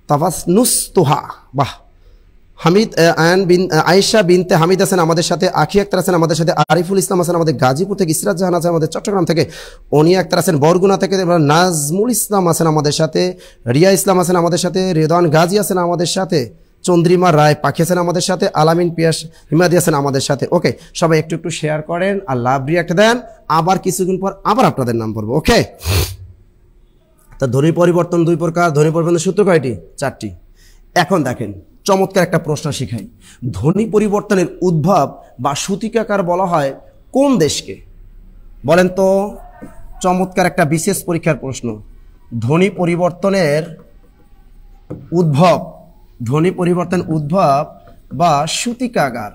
তাফাসনুস তোহা, বাহ, হামিদ আয়েশা বিনতে হামিদ আছেন আমাদের সাথে, আখি আক্তার আছেন আমাদের সাথে, আরিফুল ইসলাম আছেন আমাদের গাজীপুর থেকে, ইসরাত জাহান আছেন আমাদের চট্টগ্রাম থেকে, অনিয়া আক্তার আছেন বরগুনা থেকে, নাজমুল ইসলাম আছেন আমাদের সাথে, রিয়া ইসলাম আছেন আমাদের সাথে, রেদওয়ান গাজী আছেন আমাদের সাথে, চন্দ্রিমা রায় পাখি আছেন আমাদের সাথে, আলামিন পিয়াস হিমাদি আছেন আমাদের সাথে। ওকে, সবাই একটু একটু শেয়ার করেন আর লাভ রিয়াক্ট দেন, আবার কিছুদিন পর আবার আপনাদের নাম পড়বো। ওকে, তা ধ্বনি পরিবর্তন দুই প্রকার, ধ্বনি পরিবর্তনের সূত্র কয়টি? 4টি। এখন দেখেন চমৎকার একটা প্রশ্ন শিখাই, ধ্বনি পরিবর্তনের উদ্ভব বা সূতিকাকার বলা হয় কোন দেশকে? বলেন তো, চমৎকার একটা বিশেষ পরীক্ষার প্রশ্ন। ধ্বনি পরিবর্তনের উদ্ভব, ধ্বনি পরিবর্তন উদ্ভব বা সূতিকাগার,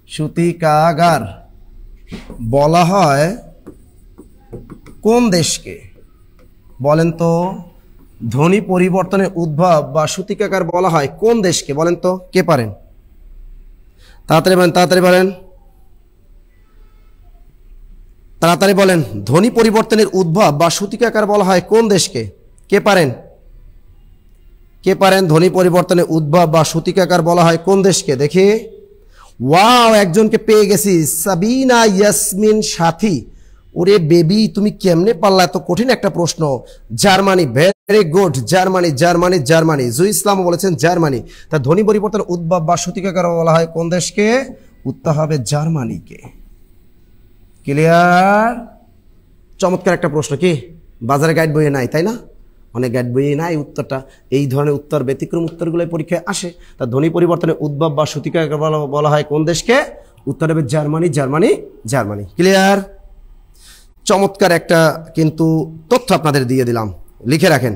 সূতিকাগার বলা হয় কোন দেশকে? বলেন তো, ধ্বনি পরিবর্তনের উদ্ভব বা সূতিকাগার বলা হয় কোন দেশকে? বলেন তো, কে পারেন? তাড়াতাড়ি বলেন, তাড়াতাড়ি বলেন, তাড়াতাড়ি বলেন। ধ্বনি পরিবর্তনের উদ্ভব বা সূতিকাগার বলা হয় কোন দেশকে? কে পারেন? কে পারেন? ধ্বনি পরিবর্তনের উদ্ভব বা সূতিকাগার বলা হয় কোন দেশকে? দেখি, ওয়াও, একজনকে পেয়ে গেছি, সাবিনা ইয়াসমিন সাথী। ওরে বেবি, তুমি কেমনে পারলা এত কঠিন একটা প্রশ্ন? Germany, very good, Germany, Germany, Germany. Jui Islam বলেছেন জার্মানি। তা ধ্বনি পরিবর্তন উদ্ভব বা সূতিকাগার বলা হয় কোন দেশকে? উত্তর হবে জার্মানিকে। ক্লিয়ার? চমৎকার একটা প্রশ্ন। কি বাজারে গাইড বইয়ে নাই, তাই না? অনেক গাইড বইয়ে নাই উত্তরটা। এই ধরনের উত্তর, ব্যতিক্রম উত্তরগুলো পরীক্ষায় আসে। তা ধ্বনি পরিবর্তনের উদ্ভব বা সূতিকাগার বলা হয় কোন দেশকে? উত্তর হবে জার্মানি, জার্মানি, জার্মানি। ক্লিয়ার? চমৎকার একটা কিন্তু তথ্য আপনাদের দিয়ে দিলাম, লিখে রাখেন।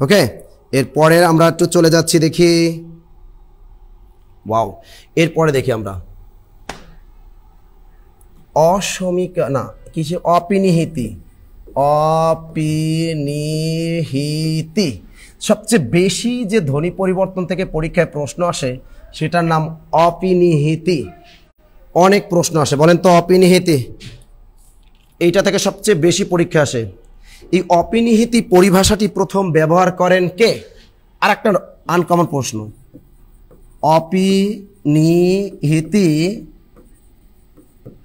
ওকে, এরপরে আমরা একটু চলে যাচ্ছি, দেখি, ওয়াও, এরপরে দেখি আমরা অসমীকা না কিসে, অপিনিহিতি, অপিনিহিতি। সবচেয়ে বেশি যে ধ্বনি পরিবর্তন থেকে পরীক্ষায় প্রশ্ন আসে সেটার নাম অপিনিহিতি। অনেক প্রশ্ন আসে, বলেন তো অপিনিহিতি, এইটা থেকে সবচেয়ে বেশি পরীক্ষা আসে। এই অপিনিহিতি পরিভাষাটি প্রথম ব্যবহার করেন কে? আর একটা আনকমন প্রশ্ন, অপিনিহিতি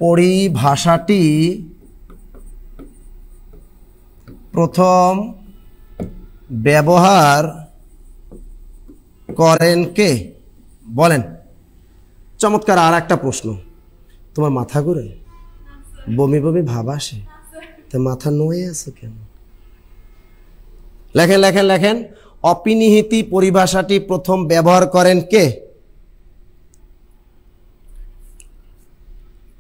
পরিভাষাটি প্রথম ব্যবহার করেন কে? বলেন। চমৎকার আর একটা প্রশ্ন, তোমার মাথা ঘুরে, বমি বমি ভাব আসে, তা মাথা নয়ে আছে কেন? লেখেন, লেখেন, লেখেন। অপিনিহিতি পরিভাষাটি প্রথম ব্যবহার করেন কে?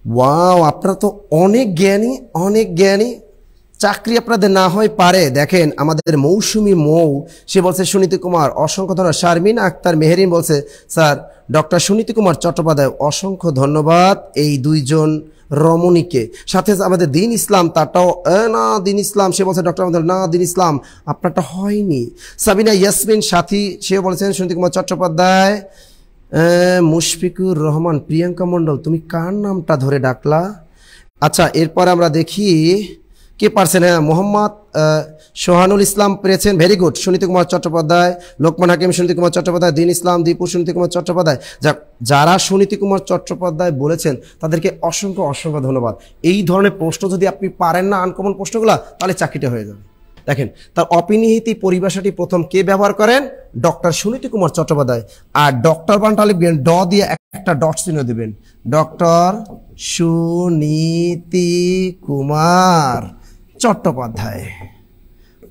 ওয়াও, আপনারা তো অনেক জ্ঞানী, অনেক জ্ঞানী। চাকরি আপনাদের না হয় পারে। দেখেন আমাদের মৌসুমী মৌ, সে বলছে সুনীতি কুমার, অসংখ্য ধন্যবাদ। শারমিন আক্তার মেহেরিন বলছে স্যার ডক্টর সুনীতি কুমার চট্টোপাধ্যায়, অসংখ্য ধন্যবাদ এই দুইজন রমণীকে। সাথে আমাদের দিন ইসলাম, তারটাও না দিন ইসলাম, সে বলছে ডক্টর আমাদের না দিন ইসলাম, আপনারটা হয়নি। সাবিনা ইয়াসমিন সাথী, সেও বলেছেন সুনীতি কুমার চট্টোপাধ্যায়। মুশফিকুর রহমান, প্রিয়াঙ্কা মণ্ডল, তুমি কার নামটা ধরে ডাকলা? আচ্ছা, এরপর আমরা দেখি কে পারছেন। হ্যাঁ, মোহাম্মদ সোহানুল ইসলাম পেরেছেন, ভেরি গুড। সুনীতি কুমার চট্টোপাধ্যায়, লোকমান হাকিম সুনীতি কুমার চট্টোপাধ্যায়, দিন ইসলাম দীপু সুনীতি কুমার চট্টোপাধ্যায়। যারা সুনীতি কুমার চট্টোপাধ্যায় বলেছেন তাদেরকে অসংখ্য অসংখ্য ধন্যবাদ। এই ধরনের প্রশ্ন যদি আপনি পারেন না, আনকমন প্রশ্নগুলো, তাহলে চাকরিটা হয়ে যাবে। দেখেন, তার অপিনিহিতি পরিভাষাটি প্রথম কে ব্যবহার করেন? ডক্টর সুনীতি কুমার চট্টোপাধ্যায়। আর ডক্টর বানটা লিখবেন, ড দিয়ে একটা ডট চিহ্ন দেবেন, doctor Suniti Kumar Chattopadhyay,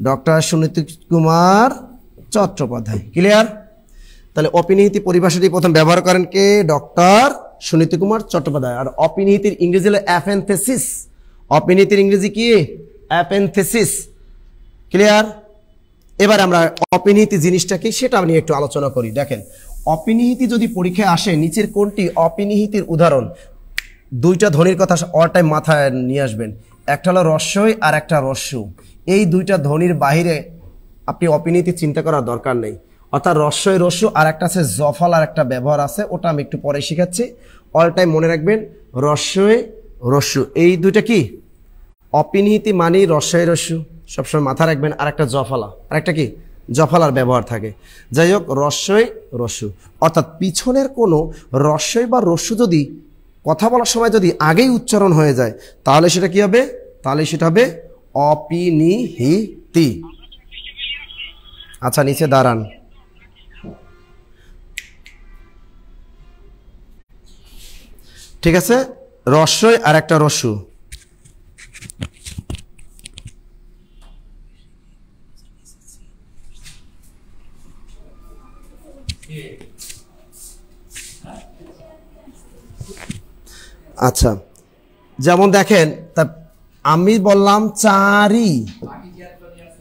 doctor Suniti Kumar Chattopadhyay. Clear? তাহলে অপিনিহিতি পরিভাষাটি প্রথম ব্যবহার করেন কে? ডক্টর সুনীতি কুমার চট্টোপাধ্যায়। আর অপিনিহিতির ইংরেজি হলো অ্যাপেনথেসিস। অপিনিহিতির ইংরেজি কি? অ্যাপেনথেসিস। ক্লিয়ার? এবার আমরা অপিনিহিতি জিনিসটা কি সেটা নিয়ে একটু আলোচনা করি। দেখেন, অপিনিহিতি যদি পরীক্ষায় আসে, নিচের কোনটি অপিনিহিতির উদাহরণ? দুইটা ধ্বনির কথা অল টাইম মাথায় নিয়ে আসবেন, একটা হলো রস্যই আর একটা রস্যু। এই দুইটা ধ্বনির বাহিরে আপনি অপিনীতি চিন্তা করার দরকার নেই। অর্থাৎ রস্যই রস্যু আর একটা আছে জফল, আর একটা ব্যবহার আছে, ওটা আমি একটু পরে শিখাচ্ছি। অল টাইম মনে রাখবেন রস্যই রস্যু, এই দুইটা কি অপিনীতি মানে রস্যই রস্যু, সবসময় মাথা রাখবেন। আর একটা জফলা, আর একটা কি জফলার ব্যবহার থাকে। যাই হোক, রস্যই রস্যু অর্থাৎ পিছনের কোনো রস্যই বা রস্যু যদি কথা বলার সময় যদি আগেই উচ্চারণ হয়ে যায় তাহলে সেটা কি হবে? তাহলে সেটা হবে অপিনিহিতি। আচ্ছা, নিচে দাঁড়ান। ঠিক আছে, রস্যই আর একটা রস্যু। আচ্ছা, যেমন দেখেন, তা আমি বললাম চারি,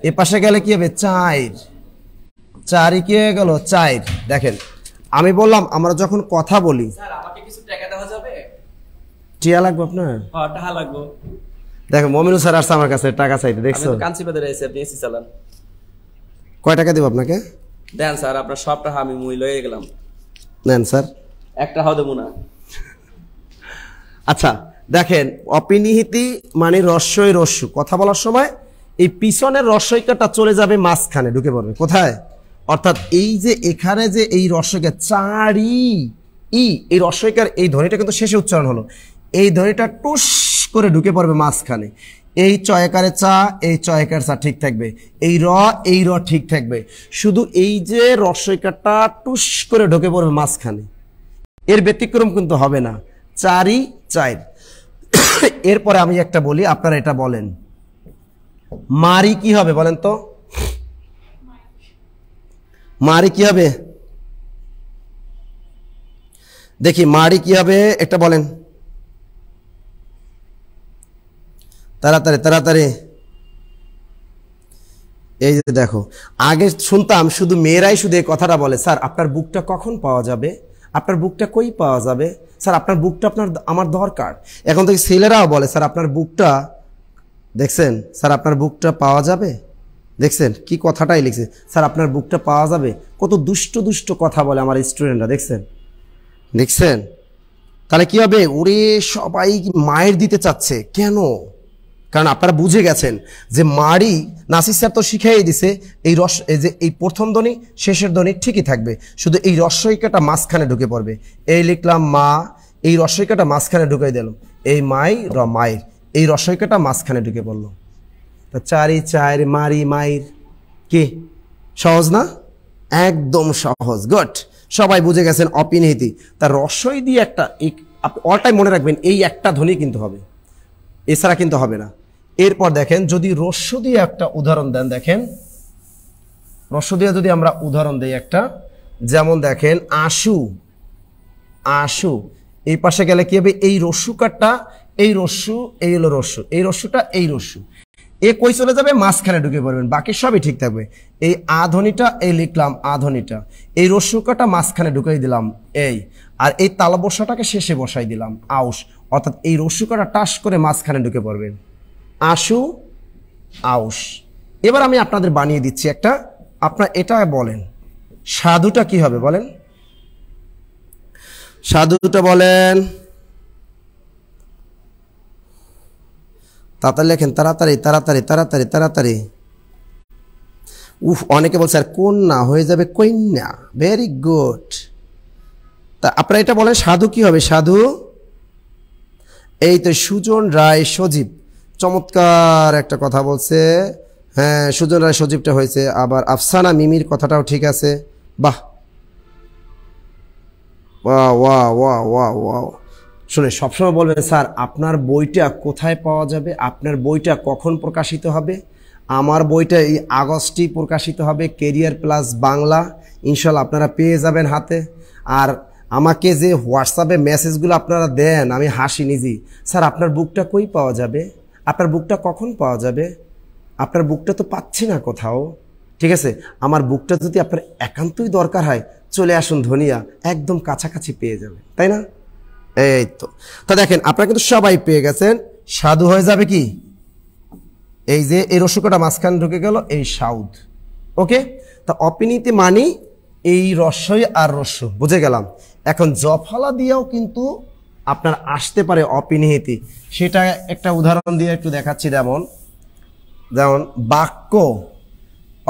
এ পাশে গেলে কি হবে? চার। চারি কি হয়ে গেল? চার। দেখেন, আমি বললাম আমরা যখন কথা বলি, স্যার আমাকে কিছু টাকা দেওয়া যাবে? টিয়া লাগবে আপনার? হ্যাঁ, টাকা লাগবে। দেখেন মমিনুল স্যার আসছে আমার কাছে টাকা চাইতে, দেখছো? আমি তো কাঞ্চি বাজারে আছি, আপনি এসি চালান। কয় টাকা দেব আপনাকে? দেন স্যার, আপনার সব টাকা আমি মুই লয়ে গেলাম। নেন স্যার। একটা হাও দেবো না। আচ্ছা, দেখেন অপিনিহিতি মানে রস্যই রস্যু। কথা বলার সময় এই পিছনের রস্যইকাটা চলে যাবে মাঝখানে, ঢুকে পড়বে কোথায়? অর্থাৎ এই যে এখানে যে এই রস্যইকা চারি ই, এই রস্যইকার এই ধ্বনিটা কিন্তু শেষে উচ্চারণ হলো, এই ধ্বনিটা টুস করে ঢুকে পড়বে মাঝখানে। এই চয়কারে চা, এই চয়কার চা ঠিক থাকবে, এই র ঠিক থাকবে, শুধু এই যে রস্যইকাটা টুস করে ঢুকে পড়বে মাঝখানে, এর ব্যতিক্রম কিন্তু হবে না। চারি চার। এরপরে আমি একটা বলি, আপনারা এটা বলেন, মারি কি হবে বলেন তো? মারি কি হবে? দেখি মারি কি হবে, একটা বলেন তাড়াতাড়ি তাড়াতাড়ি। এই যে দেখো, আগে শুনতাম শুধু মেয়েরাই শুধু এই কথাটা বলে, স্যার আপনার বুকটা কখন পাওয়া যাবে, আপনার বুকটা কই পাওয়া যাবে, স্যার আপনার বুকটা আমার দরকার। এখন থেকে ছেলেরাও বলে, স্যার আপনার বুকটা দেখছেন, স্যার আপনার বুকটা পাওয়া যাবে। দেখছেন কি কথাটাই লিখছে, স্যার আপনার বুকটা পাওয়া যাবে। কত দুষ্ট দুষ্ট কথা বলে আমার স্টুডেন্টরা, দেখছেন দেখছেন। তাহলে কি হবে? ওরে সবাই মায়ের দিতে চাচ্ছে কেন? কারণ আপনারা বুঝে গেছেন যে মারি, নাসির স্যার তো শিখাই দিছে, এই রস, এই যে এই প্রথম ধ্বনি শেষের ধ্বনি ঠিকই থাকবে, শুধু এই রস্যইকাটা মাঝখানে ঢুকে পড়বে। এই লিখলাম মা, এই রস্যইকাটা মাঝখানে ঢুকাই দিলাম, এই মাই মায়ের, এই রস্যইকাটা মাঝখানে ঢুকে পড়লো। তো চারি চার, মারি মায়ের, কি সহজ না? একদম সহজ। গুড, সবাই বুঝে গেছেন অপিনিহিতি। তার রস্যই দিয়ে একটা, অল টাইম মনে রাখবেন এই একটা ধ্বনি কিন্তু হবে, এছাড়া কিন্তু হবে না। এরপর দেখেন, যদি রস্য দিয়ে একটা উদাহরণ দেন, দেখেন রস্য দিয়ে যদি আমরা উদাহরণ দেই একটা, যেমন দেখেন আশু, আশু, এই পাশে গেলে কি হবে? এই রস্যুকারটা, এই রস্যু, এই হলো রস্যু, এই রস্যুটা, এই রস্যু, এ কই চলে যাবে? মাঝখানে ঢুকে পড়বেন, বাকি সবই ঠিক থাকবে। এই আধ্বনিটা, এই লিখলাম আধ্বনিটা, এই রস্যুকাটা মাঝখানে ঢুকাই দিলাম এই, আর এই তালবসাটাকে শেষে বসাই দিলাম আউশ, অর্থাৎ এই রস্যুকাটা টাস করে মাঝখানে ঢুকে পড়বেন, আশু আউশ। এবার আমি আপনাদের বানিয়ে দিচ্ছি একটা, আপনার এটা বলেন সাধুটা কি হবে বলেন? সাধুটা বলেন, তাড়াতাড়ি লেখেন, তাড়াতাড়ি তাড়াতাড়ি তাড়াতাড়ি তাড়াতাড়ি। অনেকে বলছে আর কন্যা হয়ে যাবে কন্যা, ভেরি গুড। তা আপনারা এটা বলেন সাধু কি হবে? সাধু, এই তো সুজন রায় সজীব চমৎকার একটা কথা বলছে। হ্যাঁ, সুজন রায় সজীবটা হয়েছে, আবার আফসানা মিমির কথাটাও ঠিক আছে। বাহ, ওয়া ওয়া ওয়া ওয়া ওয়া। শুনে সবসময় বলবেন, স্যার আপনার বইটা কোথায় পাওয়া যাবে, আপনার বইটা কখন প্রকাশিত হবে? আমার বইটা এই আগস্টই প্রকাশিত হবে, কেরিয়ার প্লাস বাংলা, ইনশাল্লাহ আপনারা পেয়ে যাবেন হাতে। আর আমাকে যে হোয়াটসঅ্যাপে মেসেজগুলো আপনারা দেন, আমি হাসি নিজেই, স্যার আপনার বুকটা কই পাওয়া যাবে, আপনার বুকটা কখন পাওয়া যাবে, আপনার বুকটা তো পাচ্ছি না কোথাও। ঠিক আছে, আমার বুকটা যদি আপনার একান্তই দরকার হয় চলে আসুন ধনিয়া, একদম কাছাকাছি পেয়ে যাবে, তাই না? এই তো। তা দেখেন আপনারা কিন্তু সবাই পেয়ে গেছেন, সাধু হয়ে যাবে কি, এই যে এই রস্যকটা মাঝখানে ঢুকে গেল, এই সাউদ। ওকে, তা অপিনীতি মানি এই রস্যই আর রস্য, বুঝে গেলাম। এখন জফলা দিয়েও কিন্তু আপনার আসতে পারে অপিনিহিতি, সেটা একটা উদাহরণ দিয়ে একটু দেখাচ্ছি। যেমন বাক্য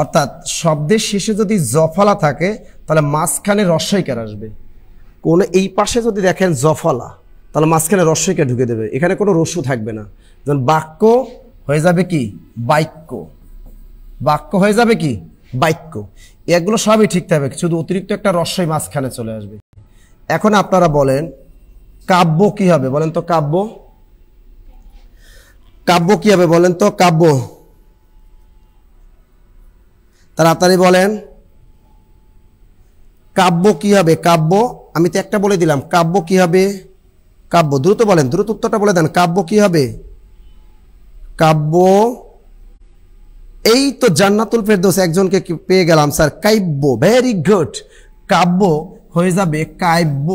অর্থাৎ শব্দের শেষে যদি জফলা থাকে তাহলে মাঝখানে রস্যইকার আসবে। কোন এই পাশে যদি দেখেন জফলা, তাহলে মাঝখানে রস্যইকার ঢুকে দেবে, এখানে কোনো রস্য থাকবে না। যেমন বাক্য হয়ে যাবে কি বাক্য, বাক্য হয়ে যাবে কি বাক্য। এগুলো সবই ঠিক থাকবে, শুধু অতিরিক্ত একটা রস্যই মাঝখানে চলে আসবে। এখন আপনারা বলেন কাব্য কি হবে, বলেন তো কাব্য, কাব্য কি হবে বলেন তো, কাব্য তাড়াতাড়ি বলেন, কাব্য কি হবে, কাব্য। আমি তো একটা বলে দিলাম, কাব্য কি হবে, কাব্য দ্রুত বলেন, দ্রুত উত্তরটা বলে দেন, কাব্য কি হবে, কাব্য। এই তো জান্নাতুল ফেরদৌস একজনকে পেয়ে গেলাম স্যার, কাব্য, ভেরি গুড। কাব্য হয়ে যাবে কাব্য,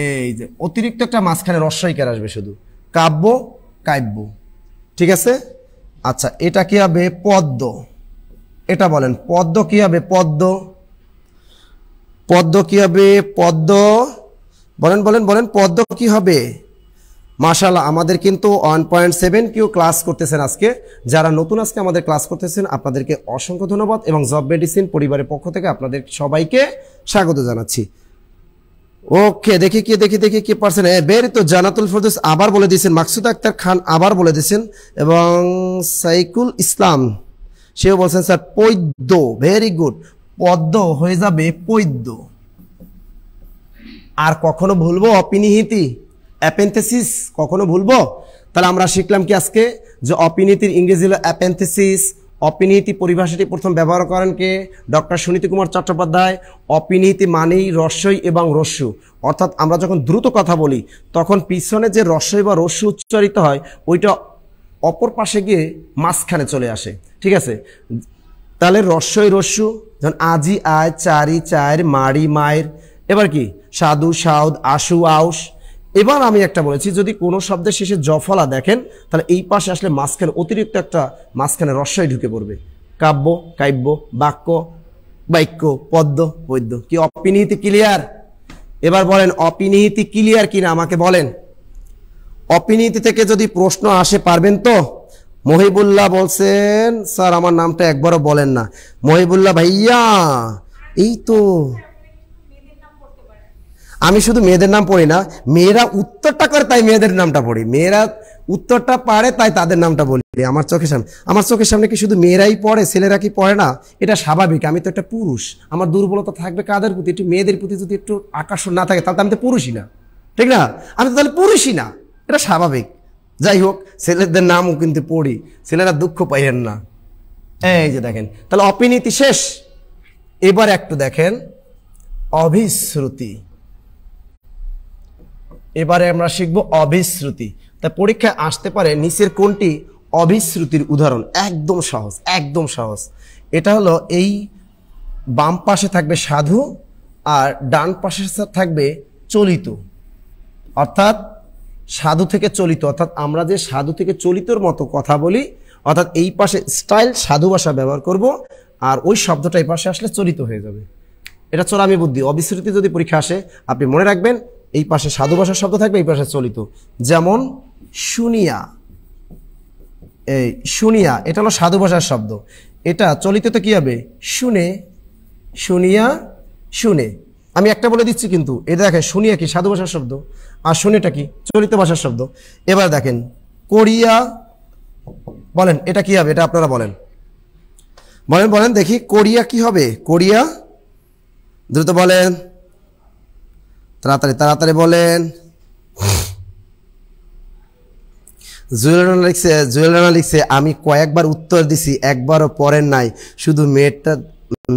এই যে অতিরিক্ত একটা মাঝখানে রস্যইকার আসবে শুধু, কাব্য কাব্য, ঠিক আছে। আচ্ছা এটা কি হবে, পদ্ম। এটা বলেন পদ্ম কি হবে, পদ্ম, পদ্ম কি হবে, পদ্ম বলেন বলেন বলেন, পদ্ম কি হবে। মাশাআল্লাহ, আমাদের কিন্তু 1.7 কিউ ক্লাস করতেছেন আজকে। যারা নতুন আজকে আমাদের ক্লাস করতেছেন আপনাদেরকে অসংখ্য ধন্যবাদ এবং জব মেডিসিন পরিবারের পক্ষ থেকে আপনাদের সবাইকে স্বাগত জানাচ্ছি। ওকে, দেখি কি দেখি দেখি কি পারছেন। বেরি তো জান্নাতুল ফেরদৌস আবার বলে দিয়েছেন, মাকসুদ আক্তার খান আবার বলে দিয়েছেন, এবং সাইকুল ইসলাম সেও বলছেন স্যার পদ্য, ভেরি গুড। পদ্ম হয়ে যাবে পদ্য। আর কখনো ভুলবো অপিনিহিতি, অ্যাপেন্থেসিস কখনো ভুলবো? তাহলে আমরা শিখলাম কি আজকে, যে অপিনীতির ইংরেজি হলো অ্যাপেন্থেসিস। অপিনীতি পরিভাষাটি প্রথম ব্যবহার করেন কে, ডক্টর সুনীতি কুমার চট্টোপাধ্যায়। অপিনীতি মানেই রস্যই এবং রস্যু, অর্থাৎ আমরা যখন দ্রুত কথা বলি তখন পিছনে যে রস্যই বা রস্যু উচ্চারিত হয় ওইটা অপর পাশে গিয়ে মাঝখানে চলে আসে, ঠিক আছে। তাহলে রস্যই রস্যু, যেমন আজি আয়, চারি চায়ের, মারি মায়ের। এবার কি সাধু সাউদ, আশু আউস। এবার আমি একটা বলেছি, যদি কোনো শব্দের শেষে জফলা দেখেন তাহলে এই পাশে আসলে মাঝখানে অতিরিক্ত একটা মাঝখানে রস্যই ঢুকে পড়বে, কাব্য কাব্য, বাক্য বাক্য, পদ্য পদ্য। কি অপিনীতি ক্লিয়ার? এবার বলেন অপিনীতি ক্লিয়ার কিনা আমাকে বলেন। অপিনীতি থেকে যদি প্রশ্ন আসে পারবেন তো? মহিবুল্লাহ বলছেন স্যার আমার নামটা একবারও বলেন না। মহিবুল্লাহ ভাইয়া, এই তো আমি শুধু মেয়েদের নাম পড়ি না, মেয়েরা উত্তরটা করে তাই মেয়েদের নামটা পড়ি, মেয়েরা উত্তরটা পারে তাই তাদের নামটা বলি। আমার চোখের সামনে কি শুধু মেয়েরাই পড়ে, ছেলেরা কি পড়ে না? এটা স্বাভাবিক। আমি তো একটা পুরুষ, আমার দুর্বলতা থাকবে কাদের প্রতি, একটু মেয়েদের প্রতি যদি একটু আকর্ষণ না থাকে তাহলে আমি তো পুরুষই না, ঠিক না? আমি তো তাহলে পুরুষই না, এটা স্বাভাবিক। যাই হোক, ছেলেদের নামও কিন্তু পড়ি, ছেলেরা দুঃখ পাইয়েন না। এই যে দেখেন, তাহলে অপিনীতি শেষ। এবার একটু দেখেন অভিশ্রুতি। এবারে আমরা শিখব অভিশ্রুতি। তা পরীক্ষায় আসতে পারে নিচের কোনটি অভিশ্রুতির উদাহরণ? একদম সহজ, একদম সহজ। এটা হলো এই বাম পাশে থাকবে সাধু আর ডান পাশে থাকবে চলিত, অর্থাৎ সাধু থেকে চলিত, অর্থাৎ আমরা যে সাধু থেকে চলিতর মতো কথা বলি, অর্থাৎ এই পাশে স্টাইল সাধু ভাষা ব্যবহার করব আর ওই শব্দটা এই পাশে আসলে চলিত হয়ে যাবে। এটা চোরামি বুদ্ধি। অভিশ্রুতি যদি পরীক্ষা আসে আপনি মনে রাখবেন এই পাশে সাধু ভাষার শব্দ থাকবে, এই পাশে চলিত। যেমন শুনিয়া, এই শুনিয়া এটা হলো সাধু ভাষার শব্দ, এটা চলিততে কি হবে? শুনে, শুনিয়া শুনে। আমি একটা বলে দিচ্ছি কিন্তু, এটা দেখেন শুনিয়া কি সাধু ভাষার শব্দ আর শুনেটা কি চলিত ভাষার শব্দ। এবার দেখেন করিয়া, বলেন এটা কি হবে? এটা আপনারা বলেন, বলেন বলেন দেখি, করিয়া কি হবে? করিয়া, দ্রুত বলেন, তাড়াতাড়ি তাড়াতাড়ি বলেন। জুয়েলানা লিখছে আমি কয়েকবার উত্তর দিছি, একবারও পড়েন নাই, শুধু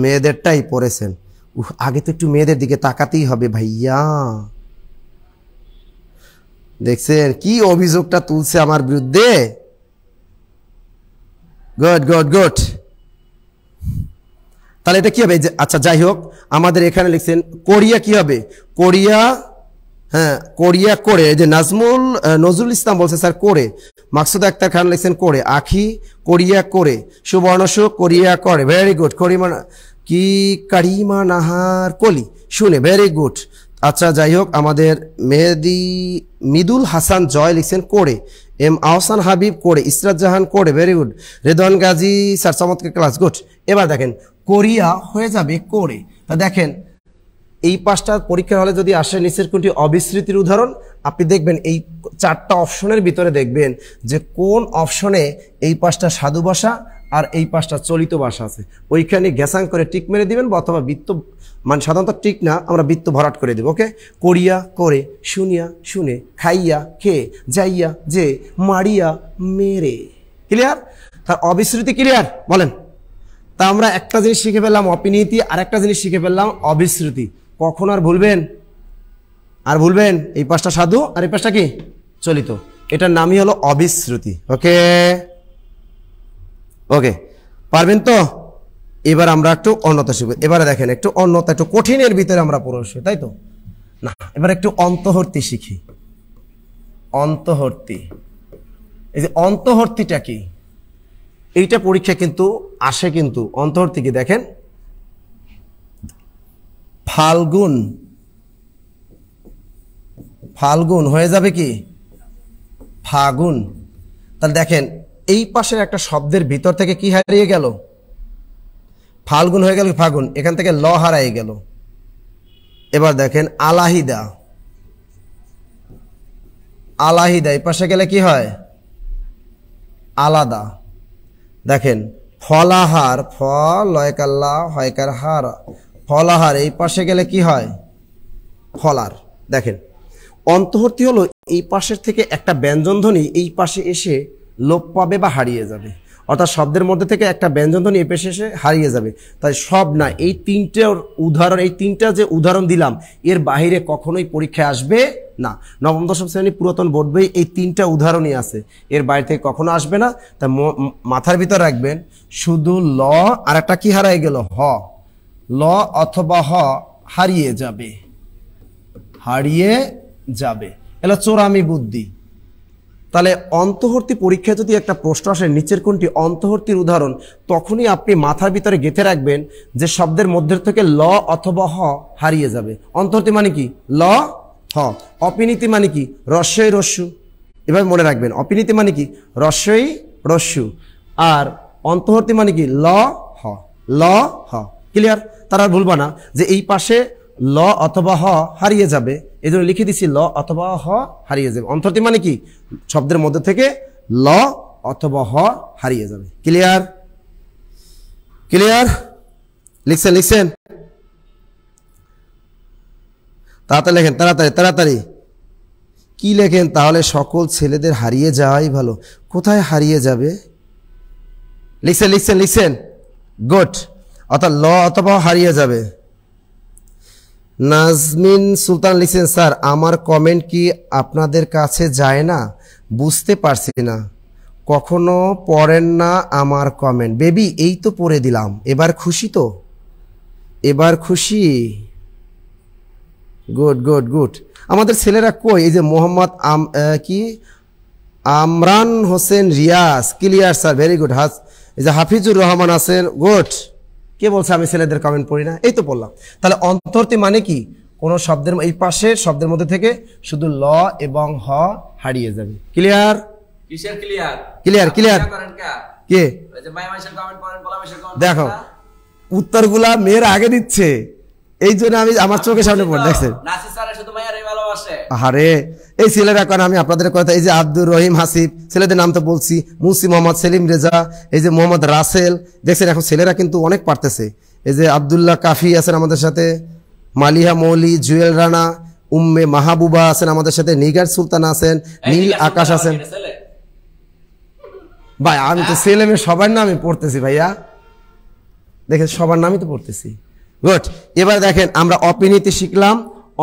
মেয়েদেরটাই পড়েছেন। আগে তো একটু মেয়েদের দিকে তাকাতেই হবে ভাইয়া। দেখছেন কি অভিযোগটা তুলছে আমার বিরুদ্ধে? Good good good. তাহলে এটা কি হবে? আচ্ছা যাই হোক, আমাদের এখানে লিখছেন কোরিয়া কি হবে? কোরিয়া হ্যাঁ কোরিয়া করে, এই যে নজরুল ইসলাম বলছে স্যার করে, মাকসুদ আক্তার খান লিখছেন করে, আখি কোরিয়া করে, সুবর্ণসু কোরিয়া করে, ভেরি গুড। কারিমা নাহার কলি শুনে, ভেরি গুড। আচ্ছা যাই হোক, আমাদের মিদুল হাসান জয় লিখছেন করে, এম আহসান হাবিব করে, ইসরাত জাহান করে, very good. Redwan Gazi sir চমৎকার ক্লাস, গুড। এবার দেখেন কোরিয়া হয়ে যাবে করে। তা দেখেন এই পাঁচটা পরীক্ষার হলে যদি আসে নিচের কোনটি অবিস্মৃতির উদাহরণ, আপনি দেখবেন এই চারটা অপশনের ভিতরে দেখবেন যে কোন অপশনে এই পাঁচটা সাধু ভাষা আর এই পাঁচটা চলিত ভাষা আছে, ওইখানে গ্যাসাং করে টিক মেরে দিবেন, অথবা বৃত্ত, মানে সাধারণত টিক না, আমরা বৃত্ত ভরাট করে দেব। ওকে, কোরিয়া করে, শুনিয়া শুনে, খাইয়া খেয়ে, যাইয়া যে, মারিয়া মেরে। ক্লিয়ার? তার অবিস্মৃতি ক্লিয়ার বলেন? তা আমরা একটা জিনিস শিখে ফেললাম অপিনীতি, আর একটা জিনিস শিখে ফেললাম অবিস্মৃতি। কখন আর ভুলবেন? আর ভুলবেন এই পাঁচটা সাধু আর এই পাঁচটা কি চলিত, এটার নামই হলো অবিস্মৃতি। ওকে ওকে, পারবেন তো? এবার আমরা একটু অন্যতা শিখব। এবারে দেখেন একটু অন্যতা, একটু কঠিনের ভিতরে আমরা প্রবেশ করি, তাই তো না? এবার একটু অন্তহর্তি শিখি। অন্তহর্তি, এই যে অন্তহর্তিটা কি, এইটা পরীক্ষা কিন্তু আসে, কিন্তু অন্তহর্তি কি দেখেন, ফাল্গুন, ফাল্গুন হয়ে যাবে কি ফাগুন। তাহলে দেখেন এই পাশের একটা শব্দের ভিতর থেকে কি হারিয়ে গেল, ফাল্গুন হয়ে গেল ফাগুন, এখান থেকে ল হারিয়ে গেল। এবার দেখেন আলাহিদা, আলাহিদা এই পাশে গেলে কি হয় আলাদা। দেখেন ফলাহার, ফলয়কাল্লা হয়কার হার, ফলাহার এই পাশে গেলে কি হয় ফলার। দেখেন অন্তহর্তি হলো এই পাশের থেকে একটা ব্যঞ্জনধ্বনি এই পাশে এসে লোপ পাবে বা হারিয়ে যাবে, অর্থাৎ শব্দের মধ্যে থেকে একটা ব্যঞ্জনধ্বনি এই পাশে এসে হারিয়ে যাবে। তাই সব না, এই তিনটার উদাহরণ, এই তিনটা যে উদাহরণ দিলাম এর বাহিরে কখনোই পরীক্ষায় আসবে না। নবম দশম শ্রেণী পুরাতন বোর্ড বই এই তিনটা উদাহরণই আছে, এর বাইরে থেকে কখনো আসবে না। তাই মাথার ভিতর রাখবেন, শুধু ল আর একটা কি হারিয়ে গেল হ, ল অথবা হ হারিয়ে যাবে, হারিয়ে যাবে। এলো চোরামি বুদ্ধি। তাহলে অন্তহর্তি পরীক্ষায় যদি একটা প্রশ্ন আসে নিচের কোনটি অন্তহর্তির উদাহরণ, তখনই আপনি মাথার ভিতরে গেঁথে রাখবেন যে শব্দের মধ্যে থেকে ল অথবা হ হারিয়ে যাবে। অন্তহর্তি মানে কি ল হ, অপিনীতি মানে কি রস্যই রস্যু। এভাবে মনে রাখবেন, অপিনীতি মানে কি রস্যই রস্যু, আর অন্তহর্তি মানে কি ল হ, ল হ। ক্লিয়ার? তারা ভুলবা না যে এই পাশে ল অথবা হ হারিয়ে যাবে, এই জন্য লিখে দিচ্ছি ল অথবা হ হারিয়ে যাবে। অন্তহর্তি মানে কি শব্দের মধ্যে থেকে ল অথবা হ হারিয়ে যাবে। ক্লিয়ার? ক্লিয়ার? লিখছেন? লিখছেন? তাড়াতাড়ি লেখেন, তাড়াতাড়ি তাড়াতাড়ি। কি লেখেন তাহলে? সকল ছেলেদের হারিয়ে যাওয়াই ভালো। কোথায় হারিয়ে যাবে? লিখছেন? লিখছেন? লিখছেন? গুড। অর্থাৎ ল অথবা হারিয়ে যাবে। নাজমিন সুলতান লিখছেন, স্যার আমার কমেন্ট কি আপনাদের কাছে যায় না? বুঝতে পারছি না, কখনো পড়েন না আমার কমেন্ট। বেবি এই তো পড়ে দিলাম, এবার খুশি তো? এবার খুশি? Good good good. আমাদের ছেলেরা কই? এই যে Mohammad Amran Hossain Riaz, clear sir, very good. এই যে হাফিজুর রহমান আছেন, গুড। কে বলছে আমি ছেলেদের কমেন্ট পড়ি না? এই তো পড়লাম। তাহলে অন্তর্তি মানে কি কোন শব্দের এই পাশের শব্দের মধ্যে থেকে শুধু ল এবং হ হারিয়ে যাবে। ক্লিয়ার? কিসের ক্লিয়ার? Clear clear. কে দেখো উত্তরগুলা মেয়ের আগে দিচ্ছে, এই জন্য আমি আমার চোখের সামনে পড়ে দেখছেন। আরে এই ছেলেরা কারণ আমি আপনাদের কথা, এই যে আব্দুর রহিম হাসিব, ছেলেদের নাম তো বলছি, মুন্সি মোহাম্মদ সেলিম রেজা, এই যে মোহাম্মদ রাসেল, দেখছেন এখন ছেলেরা কিন্তু অনেক পারতেছে। এই যে আব্দুল্লাহ কাফি আছেন আমাদের সাথে, মালিহা মৌলি, জুয়েল রানা, উম্মে মাহবুবা আছেন আমাদের সাথে, নিগার সুলতান আছেন, নীল আকাশ আছেন। ভাই আমি তো ছেলে মেয়ে সবার নামই পড়তেছি ভাইয়া, দেখেন সবার নামই তো পড়তেছি। গুড। এবার দেখেন আমরা অপিনীতি শিখলাম,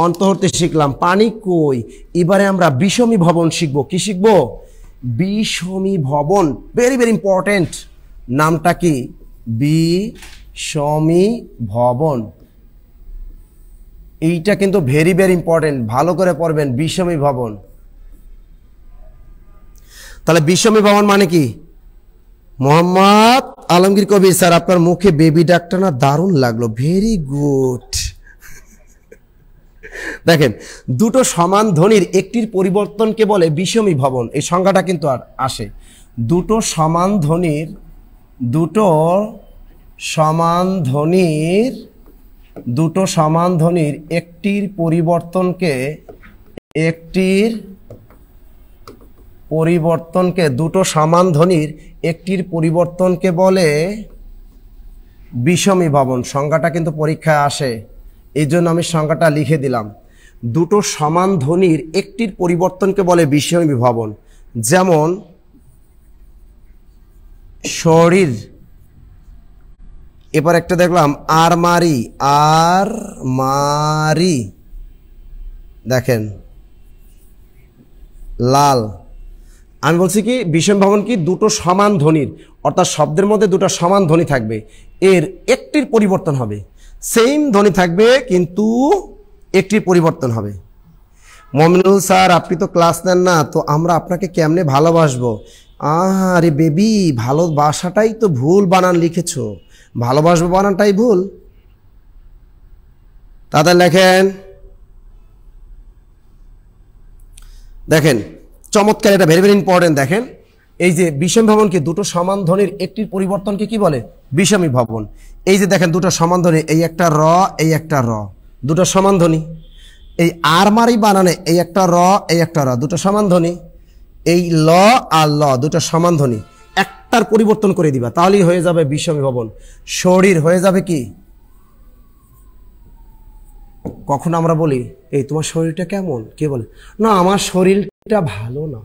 অন্তহর্তি শিখলাম, পানি কই। এবারে আমরা বিষমী ভবন শিখবো। কি শিখবো? বিষমী ভবন, ভেরি ভেরি ইম্পর্টেন্ট। নামটা কি? বিষমী ভবন। এইটা কিন্তু ভেরি ভেরি ইম্পর্টেন্ট, ভালো করে পড়বেন। বিষমী ভবন, তাহলে বিষমী ভবন মানে কি? মোহাম্মদ আলমগীর কবির স্যার, আপনার মুখে বেবি ডাকটা না দারুণ লাগলো, ভেরি গুড। দেখেন, দুটো সমান ধ্বনির একটির পরিবর্তনকে বলে বিষমী ভবন। এই সংজ্ঞাটা কিন্তু আর আসে। দুটো সমান ধ্বনির একটির পরিবর্তনকে বলে বিষমী ভবন। সংজ্ঞাটা কিন্তু পরীক্ষায় আসে, এই জন্য আমি সংজ্ঞাটা লিখে দিলাম। দুটো সমান ধ্বনির একটির পরিবর্তনকে বলে বিষমী ভবন। যেমন শরীর, এবার একটা দেখলাম আরমারি, দেখেন লাল। আমি বলছি কি বিষমী ভবন কি? দুটো সমান ধ্বনির, অর্থাৎ শব্দের মধ্যে দুটো সমান ধ্বনি থাকবে, এর একটির পরিবর্তন হবে। সেম ধ্বনি থাকবে কিন্তু একটির পরিবর্তন হবে। মমিনুল স্যার, আপনি তো ক্লাস নেন না, তো আমরা আপনাকে কেমনে ভালোবাসবো? আরে বেবি, ভালোবাসাটাই তো ভুল বানান লিখেছো, ভালোবাসবো বানানটাই ভুল। তাদের লেখেন, দেখেন চমৎকার, এটা ভেরি ভেরি ইম্পর্টেন্ট। দেখেন, এই যে বিষমী ভবন কি? দুটো সমান ধ্বনির একটির পরিবর্তনকে কি বলে? বিষমী ভবন। এই যে দেখেন দুটো সমান ধ্বনি, এই একটা র, এই একটা র, দুটো সমান ধ্বনি। এই আরমারি বানানে এই একটা র, এই একটা র, দুটো সমান ধ্বনি। এই ল আর ল দুটো সমান ধ্বনি, একটার পরিবর্তন করে দিবা, তাহলেই হয়ে যাবে বিষমী ভবন। শরীর হয়ে যাবে কি? কখন আমরা বলি এই তোমার শরীরটা কেমন, কে বলে না আমার শরীরটা ভালো না,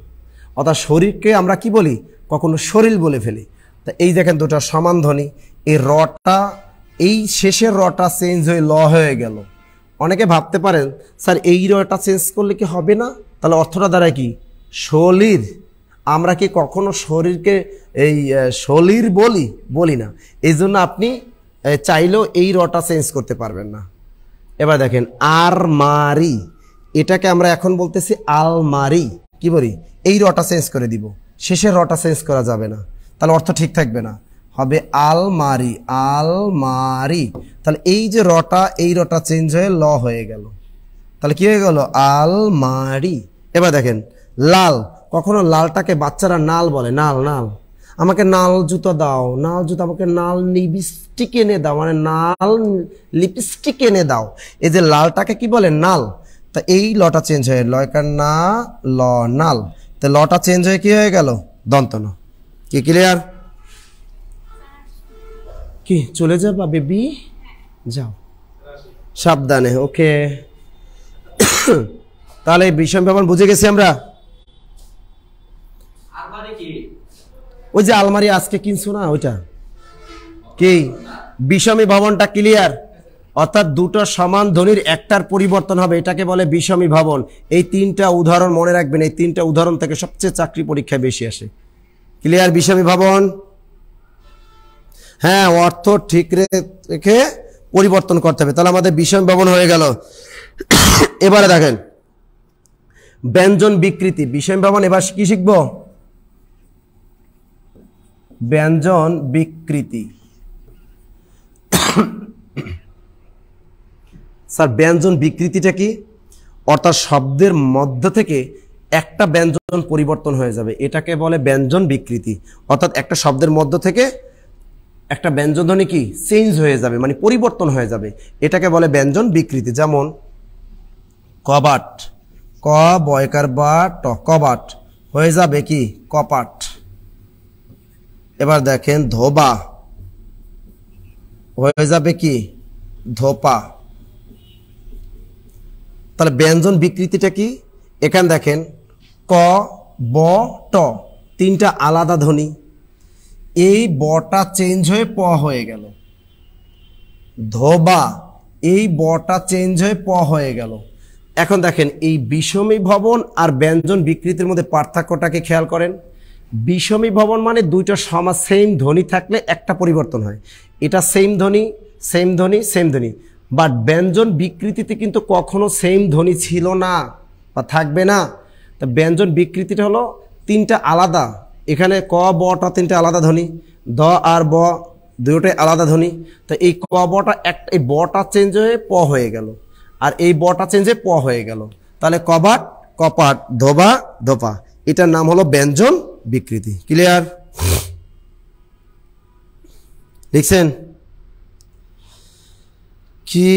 অর্থাৎ শরীরকে আমরা কি বলি? কখনো শরীর বলে ফেলি। তা এই দেখেন দুটো সমান ধ্বনি, এই রটা, এই শেষের রটা চেঞ্জ হয়ে ল হয়ে গেল। অনেকে ভাবতে পারেন স্যার এই রটা চেঞ্জ করলে কি হবে না? তাহলে অর্থটা দাঁড়ায় কি? শরীর। আমরা কি কখনো শরীরকে এই শরীর বলি না, এই জন্য আপনি চাইলেও এই রটা চেঞ্জ করতে পারবেন না। এবার দেখেন আরমারি, এটাকে আমরা এখন বলতেছি আলমারি, কি বলি? এই রটা চেঞ্জ করে দিব, শেষের রটা চেঞ্জ করা যাবে না, তাহলে অর্থ ঠিক থাকবে না, হবে আলমারি। তাহলে এই যে রটা, এই রটা চেঞ্জ হয়ে ল হয়ে গেল, তাহলে কি হয়ে গেল? আলমারি। এবার দেখেন লাল, কখনো লালটাকে বাচ্চারা নাল বলে, নাল, আমাকে নাল জুতো দাও, নাল জুতো, আমাকে নাল লিপস্টিক এনে দাও, মানে নাল লিপস্টিক এনে দাও। এই যে লালটাকে কি বলে? নাল। তা এই লটা চেঞ্জ হয়ে লয়কার না ল, নাল। তো লটা চেঞ্জ হয়ে কি হয়ে গেল? দন্তন। কি ক্লিয়ার? কি চলে যাবা বেবি? যাও সাবধানে, ওকে। তাহলে বিষম ভবন বুঝে গেছি আমরা। ওই যে আলমারি আজকে কিনছো না, ওইটা কি? বিষমী ভবনটা ক্লিয়ার, অর্থাৎ দুটো সমান ধ্বনির একটার পরিবর্তন হবে, এটাকে বলে বিষমী ভবন। এই তিনটা উদাহরণ মনে রাখবেন, এই তিনটা উদাহরণ থেকে সবচেয়ে চাকরি পরীক্ষায় বেশি আসে। ক্লিয়ার? বিষমী ভবন, হ্যাঁ, অর্থ ঠিক রেখে পরিবর্তন করতে হবে, তাহলে আমাদের বিষমী ভবন হয়ে গেল। এবারে দেখেন ব্যঞ্জন বিকৃতি, বিষমী ভবন। এবার কি শিখব? ব্যঞ্জন বিকৃতি। স্যার ব্যঞ্জন বিকৃতিটা কি? অর্থাৎ শব্দের মধ্য থেকে একটা ব্যঞ্জন পরিবর্তন হয়ে যাবে, এটাকে বলে ব্যঞ্জন বিকৃতি। অর্থাৎ একটা শব্দের মধ্য থেকে একটা ব্যঞ্জন ধ্বনি কি চেঞ্জ হয়ে যাবে, মানে পরিবর্তন হয়ে যাবে, এটাকে বলে ব্যঞ্জন বিকৃতি। যেমন কবাট, ক বয়কার বা ট, কবাট হয়ে যাবে কি? কপাট। এবার দেখেন ধোবা হয়ে যাবে কি? ধোপা। তাহলে ব্যঞ্জন বিকৃতিটা কি? এখানে দেখেন ক ব ট, তিনটা আলাদা ধ্বনি, এই বটা চেঞ্জ হয়ে প হয়ে গেল। ধোবা, এই বটা চেঞ্জ হয়ে প হয়ে গেল। এখন দেখেন এই বিষমী ভবন আর ব্যঞ্জন বিকৃতির মধ্যে পার্থক্যটাকে খেয়াল করেন। বিষমী ভবন মানে দুইটা সেম ধ্বনি থাকলে একটা পরিবর্তন হয়, এটা সেম ধ্বনি সেম ধ্বনি সেম ধ্বনি। বাট ব্যঞ্জন বিকৃতিতে কিন্তু কখনো সেম ধ্বনি ছিল না বা থাকবে না। তো ব্যঞ্জন বিকৃতিটা হলো তিনটা আলাদা, এখানে ক বটা তিনটা আলাদা ধ্বনি, দ আর ব দুটোই আলাদা ধ্বনি। তো এই ক বটা একটা, এই বটা চেঞ্জ হয়ে প হয়ে গেল, আর এই বটা চেঞ্জ হয়ে প হয়ে গেল, তাহলে কবাট কপাট, ধোবা ধোপা, এটার নাম হলো ব্যঞ্জন বিকৃতি। ক্লিয়ার? লিখছেন? কি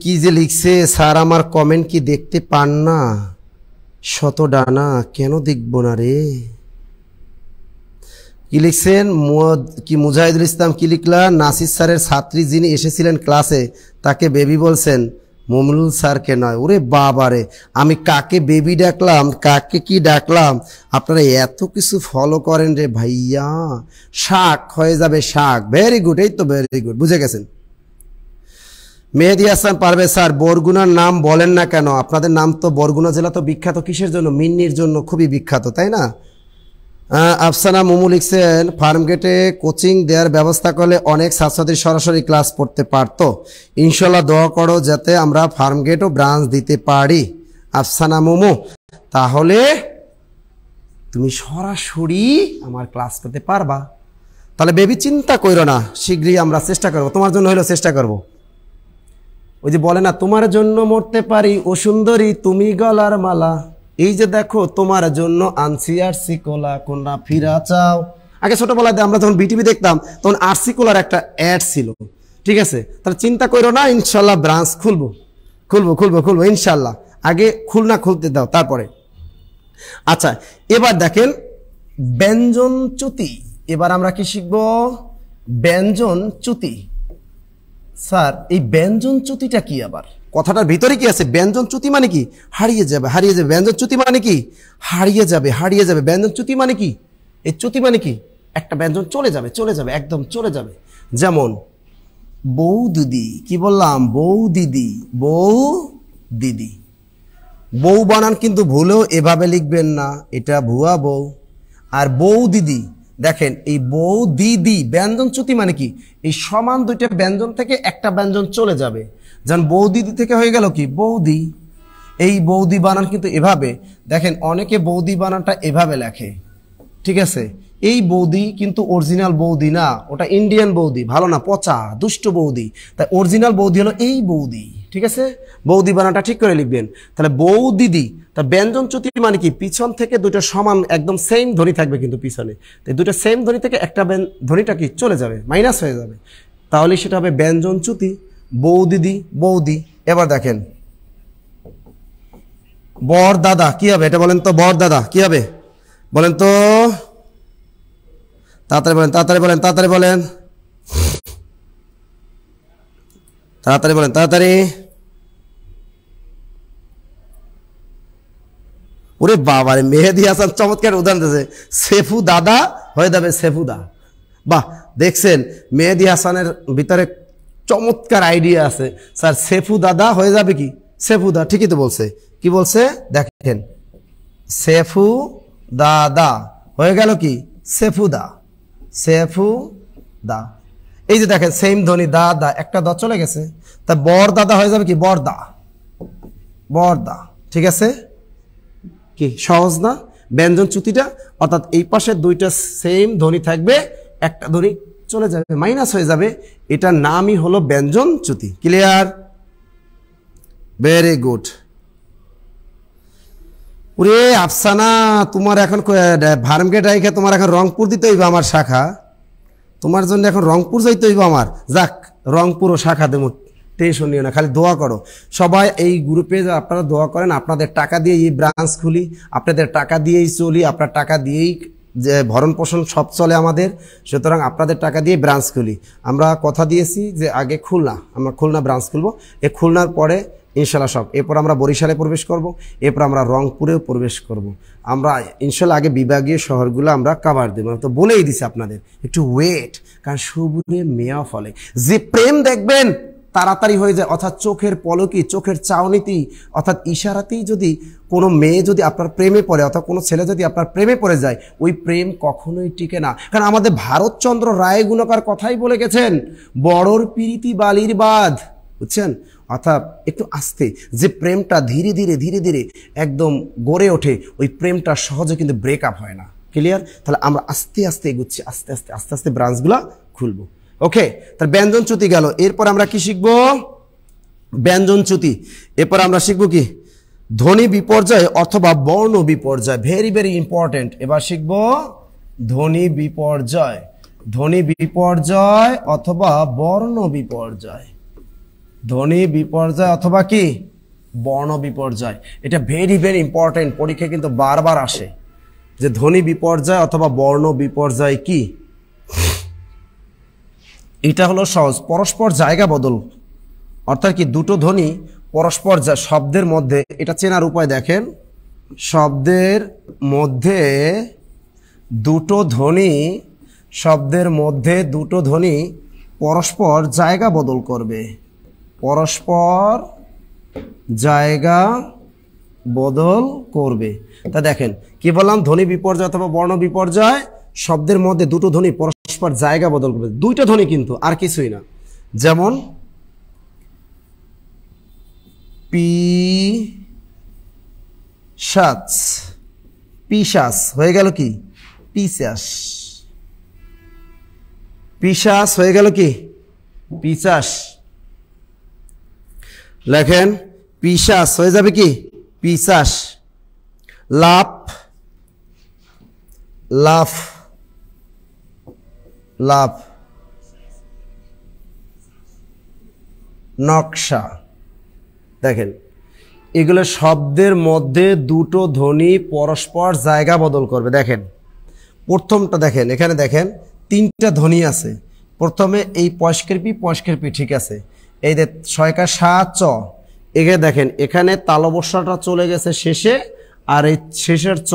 কি যে লিখছে স্যার, আমার কমেন্ট কি দেখতে পান না? শত ডানা কেন দেখবো না রে? কি লিখছেন? কি মুজাহিদুল ইসলাম কি লিখলা? নাসির স্যারের ছাত্রী যিনি এসেছিলেন ক্লাসে তাকে বেবি বলছেন, মমিনুল স্যারকে নয়। ওরে বাবারে, আমি কাকে বেবি ডাকলাম, কাকে কি ডাকলাম? আপনারা এত কিছু ফলো করেন রে ভাইয়া। শাক হয়ে যাবে শাক। ভেরি গুড, এই তো ভেরি গুড, বুঝে গেছেন। মেহেদী হাসান পারভেজ স্যার, বরগুনার নাম বলেন না কেন? আপনাদের নাম তো, বরগুনা জেলা তো বিখ্যাত কিসের জন্য? মিন্নির জন্য খুবই বিখ্যাত, তাই না? আফসানা মুমু লিখছেন, ফার্মগেটে কোচিং দেওয়ার ব্যবস্থা করলে অনেক ছাত্রছাত্রী সরাসরি ক্লাস পড়তে পারতো। ইনশাল্লাহ দোয়া করো যাতে আমরা ফার্মগেটও ব্রাঞ্চ দিতে পারি। আফসানা মুমু, তাহলে তুমি সরাসরি আমার ক্লাস করতে পারবা। তাহলে বেবি চিন্তা করো না, শীঘ্রই আমরা চেষ্টা করবো, তোমার জন্য হলেও চেষ্টা করবো। ওই যে বলে না, তোমার জন্য মরতে পারি ও সুন্দরী তুমি গলার মালা, এই যে দেখো তোমার জন্য আনসি আরসি কোলা, কোনা ফিরা চাও। আগে ছোটবেলাতে আমরা যখন বিটিভি দেখতাম তখন আরসি কোলার একটা অ্যাড ছিল, ঠিক আছে? তাহলে চিন্তা করো না, ইনশাল্লাহ ব্রাঞ্চ খুলবো খুলবো খুলবো খুলবো ইনশাল্লাহ। আগে খুলনা খুলতে দাও তারপরে। আচ্ছা, এবার দেখেন ব্যঞ্জন চ্যুতি। এবার আমরা কি শিখবো? ব্যঞ্জন চ্যুতি। স্যার এই ব্যঞ্জন চ্যুতিটা কি? আবার কথাটার ভিতরে কি আছে? ব্যঞ্জন চ্যুতি মানে কি? হারিয়ে যাবে, হারিয়ে যাবে। ব্যঞ্জন চ্যুতি মানে কি? হারিয়ে যাবে, হারিয়ে যাবে। ব্যঞ্জন চ্যুতি মানে কি? এই চ্যুতি মানে কি? একটা ব্যঞ্জন চলে যাবে, চলে যাবে, একদম চলে যাবে। যেমন বউ দিদি, কি বললাম? বউ দিদি, বউ দিদি। বউ বানান কিন্তু ভুলেও এভাবে লিখবেন না, এটা ভুয়া বউ। আর বউ দিদি, দেখেন এই বউ দিদি ব্যঞ্জন চ্যুতি মানে কি? এই সমান দুইটা ব্যঞ্জন থেকে একটা ব্যঞ্জন চলে যাবে। যেমন বউ দিদি থেকে হয়ে গেল কি? বৌদি। এই বৌদি বানান কিন্তু এভাবে, দেখেন অনেকে বৌদি বানানটা এভাবে লেখে, ঠিক আছে? এই বৌদি কিন্তু অরিজিনাল বৌদি না, ওটা ইন্ডিয়ান বৌদি, ভালো না, পচা দুষ্ট বৌদি। তাই অরিজিনাল বৌদি হলো এই বৌদি, ঠিক আছে? বৌদি বানানটা ঠিক করে লিখবেন। তাহলে বউ দিদি, তা ব্যঞ্জন চ্যুতি মানে কি? পিছন থেকে দুটো সমান একদম সেম ধ্বনি থাকবে কিন্তু পিছনে, তাই দুটো সেম ধ্বনি থেকে একটা ধ্বনিটা কি চলে যাবে, মাইনাস হয়ে যাবে, তাহলে সেটা হবে ব্যঞ্জন চ্যুতি। বউ দিদি, বৌদি। এবার দেখেন বর দাদা, কি হবে এটা বলেন তো? বর দাদা কি হবে বলেন তো? তাড়াতাড়ি বলেন, তাড়াতাড়ি বলেন, তাড়াতাড়ি বলেন, তাড়াতাড়ি বলেন, তাড়াতাড়ি। ওরে বাবারে, মেহেদী হাসান চমৎকার উদাহরণ দিয়েছে। সেফু দাদা হয়ে যাবে সেফুদা। বাহ, দেখছেন মেহেদী হাসানের ভিতরে চমৎকার আইডিয়া আছে। স্যার সেফু দাদা হয়ে যাবে কি? সেফুদা। ঠিকই তো বলছে। কি বলছে দেখেন, সেফু দাদা হয়ে গেল কি? সেফুদা, সেফুদা। এই যে দেখেন সেম ধ্বনি, দাদা, একটা দ চলে গেছে, তা বর দাদা হয়ে যাবে কি? বরদা, বরদা। ঠিক আছে? কি সহজ না ব্যঞ্জন চ্যুতিটা? অর্থাৎ এই পাশে দুইটা সেম ধ্বনি থাকবে, একটা ধ্বনি চলে যাবে, মাইনাস হয়ে যাবে, এটার নামই হলো ব্যঞ্জন চ্যুতি। ক্লিয়ার? Very good. ওরে আফসানা, তোমার এখন ফার্মগেট রাইখা তোমার এখন রংপুর দিতে হইবে আমার শাখা, তোমার জন্য এখন রংপুর যাইতে হইবে আমার। যাক, রংপুরও শাখা দেবো, টেনশন নিও না, খালি দোয়া করো সবাই। এই গ্রুপে আপনারা দোয়া করেন, আপনাদের টাকা দিয়ে এই ব্রাঞ্চ খুলি, আপনাদের টাকা দিয়েই চলি, আপনার টাকা দিয়েই যে ভরণ পোষণ সব চলে আমাদের, সুতরাং আপনাদের টাকা দিয়ে ব্রাঞ্চ খুলি। আমরা কথা দিয়েছি যে আগে খুলনা, আমরা খুলনা ব্রাঞ্চ খুলবো, এই খুলনার পরে ইনশাল্লাহ সব, এরপর আমরা বরিশালে প্রবেশ করব, এরপর আমরা রংপুরেও প্রবেশ করব। আমরা ইনশাল্লাহ আগে বিভাগীয় শহরগুলো আমরা কাভার দেবো। তো বলেই দিছি আপনাদের একটু ওয়েট, কারণ সবুরে মেয়া ফলে যে প্রেম দেখবেন তাড়াতাড়ি হয়ে যায়, অর্থাৎ চোখের পলকি, চোখের চাউনিতেই, অর্থাৎ ইশারাতেই যদি কোনো মেয়ে যদি আপনার প্রেমে পড়ে, অর্থাৎ কোনো ছেলে যদি আপনার প্রেমে পড়ে যায়, ওই প্রেম কখনোই টিকে না। কারণ আমাদের ভারতচন্দ্র রায় গুণকার কথাই বলে গেছেন, বড়র প্রীতি বালির বাঁধ, বুঝছেন? অর্থাৎ একটু আস্তে, যে প্রেমটা ধীরে ধীরে ধীরে ধীরে একদম গড়ে ওঠে, ওই প্রেমটা সহজে কিন্তু ব্রেকআপ হয় না। ক্লিয়ার? তাহলে আমরা আস্তে আস্তে এগুচ্ছি, আস্তে আস্তে আস্তে আস্তে ব্রাঞ্চগুলো খুলবো। ওকে, তার ব্যঞ্জনচ্যুতি গেল। এরপর আমরা কি শিখবো? ব্যঞ্জনচ্যুতি। এরপর আমরা শিখবো কি? ধ্বনি বিপর্যয় অথবা বর্ণ বিপর্যয়। Very very important. এবার শিখবো ধ্বনি বিপর্যয়, ধ্বনি বিপর্যয় অথবা বর্ণ বিপর্যয়। ধ্বনি বিপর্যয় অথবা কি? বর্ণ বিপর্যয়। এটা ভেরি ভেরি ইম্পর্টেন্ট, পরীক্ষায় কিন্তু বারবার আসে যে ধ্বনি বিপর্যয় অথবা বর্ণ বিপর্যয় কি। এটা হলো সহজ, পরস্পর জায়গা বদল, অর্থাৎ কি দুটো ধ্বনি পরস্পর শব্দের মধ্যে, এটা চেনার উপায় দেখেন, শব্দের মধ্যে দুটো ধ্বনি, শব্দের মধ্যে দুটো ধ্বনি পরস্পর জায়গা বদল করবে, পরস্পর জায়গা বদল করবে। তা দেখেন কি বললাম? ধ্বনি বিপর্যয় অথবা বর্ণ বিপর্যয়, শব্দের মধ্যে দুটো ধ্বনি পরস্পর জায়গা বদল করবে, দুইটা ধ্বনি কিন্তু, আর কিছুই না। যেমন পিশাচ, পিশাচ হয়ে গেল কি? পিশাচ। পিশাচ হয়ে গেল কি? পিশাচ। লেখেন পিশাচ হয়ে যাবে কি? পিশাচ। লাফ, লাফ, লাফ। নকশা। দেখেন এগুলো শব্দের মধ্যে দুটো ধ্বনি পরস্পর জায়গা বদল করবে। দেখেন প্রথমটা, দেখেন এখানে দেখেন তিনটা ধ্বনি আছে। প্রথমে এই পয়স্কের পি ঠিক আছে, এই যে ছয়কা সা চ, এখানে দেখেন এখানে তালবস্যাটা চলে গেছে শেষে, আর এই শেষের চ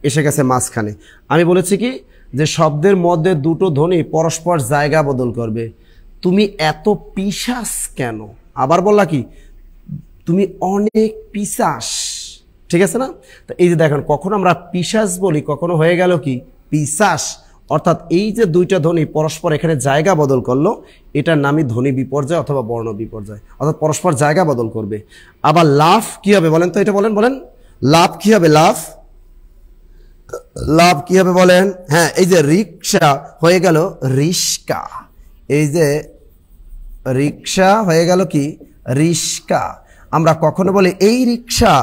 এসে গেছে মাঝখানে। আমি বলেছি কি যে শব্দের মধ্যে দুটো ধ্বনি পরস্পর জায়গা বদল করবে। তুমি এত পিশাচ কেন? আবার বললা কি? তুমি অনেক পিশাচ, ঠিক আছে না? তো এই যে দেখেন, কখনো আমরা পিশাচ বলি, কখনো হয়ে গেল কি? পিশাচ। অর্থাৎ এই যে দুইটা ধ্বনি পরস্পর এখানে জায়গা বদল করলো, এটার নামই ধ্বনি বিপর্যয় অথবা বর্ণ বিপর্যয়, অর্থাৎ পরস্পর জায়গা বদল করবে। আবার লাফ কি হবে বলেন তো? এটা বলেন, বলেন লাফ কি হবে? লাফ, লাভ কি হবে বলেন? হ্যাঁ, এই যে রিক্সা হয়ে গেল রিস্কা, এই যে রিক্সা হয়ে গেল কি? রিস্কা। আমরা কখনো বলি এই রিক্সা,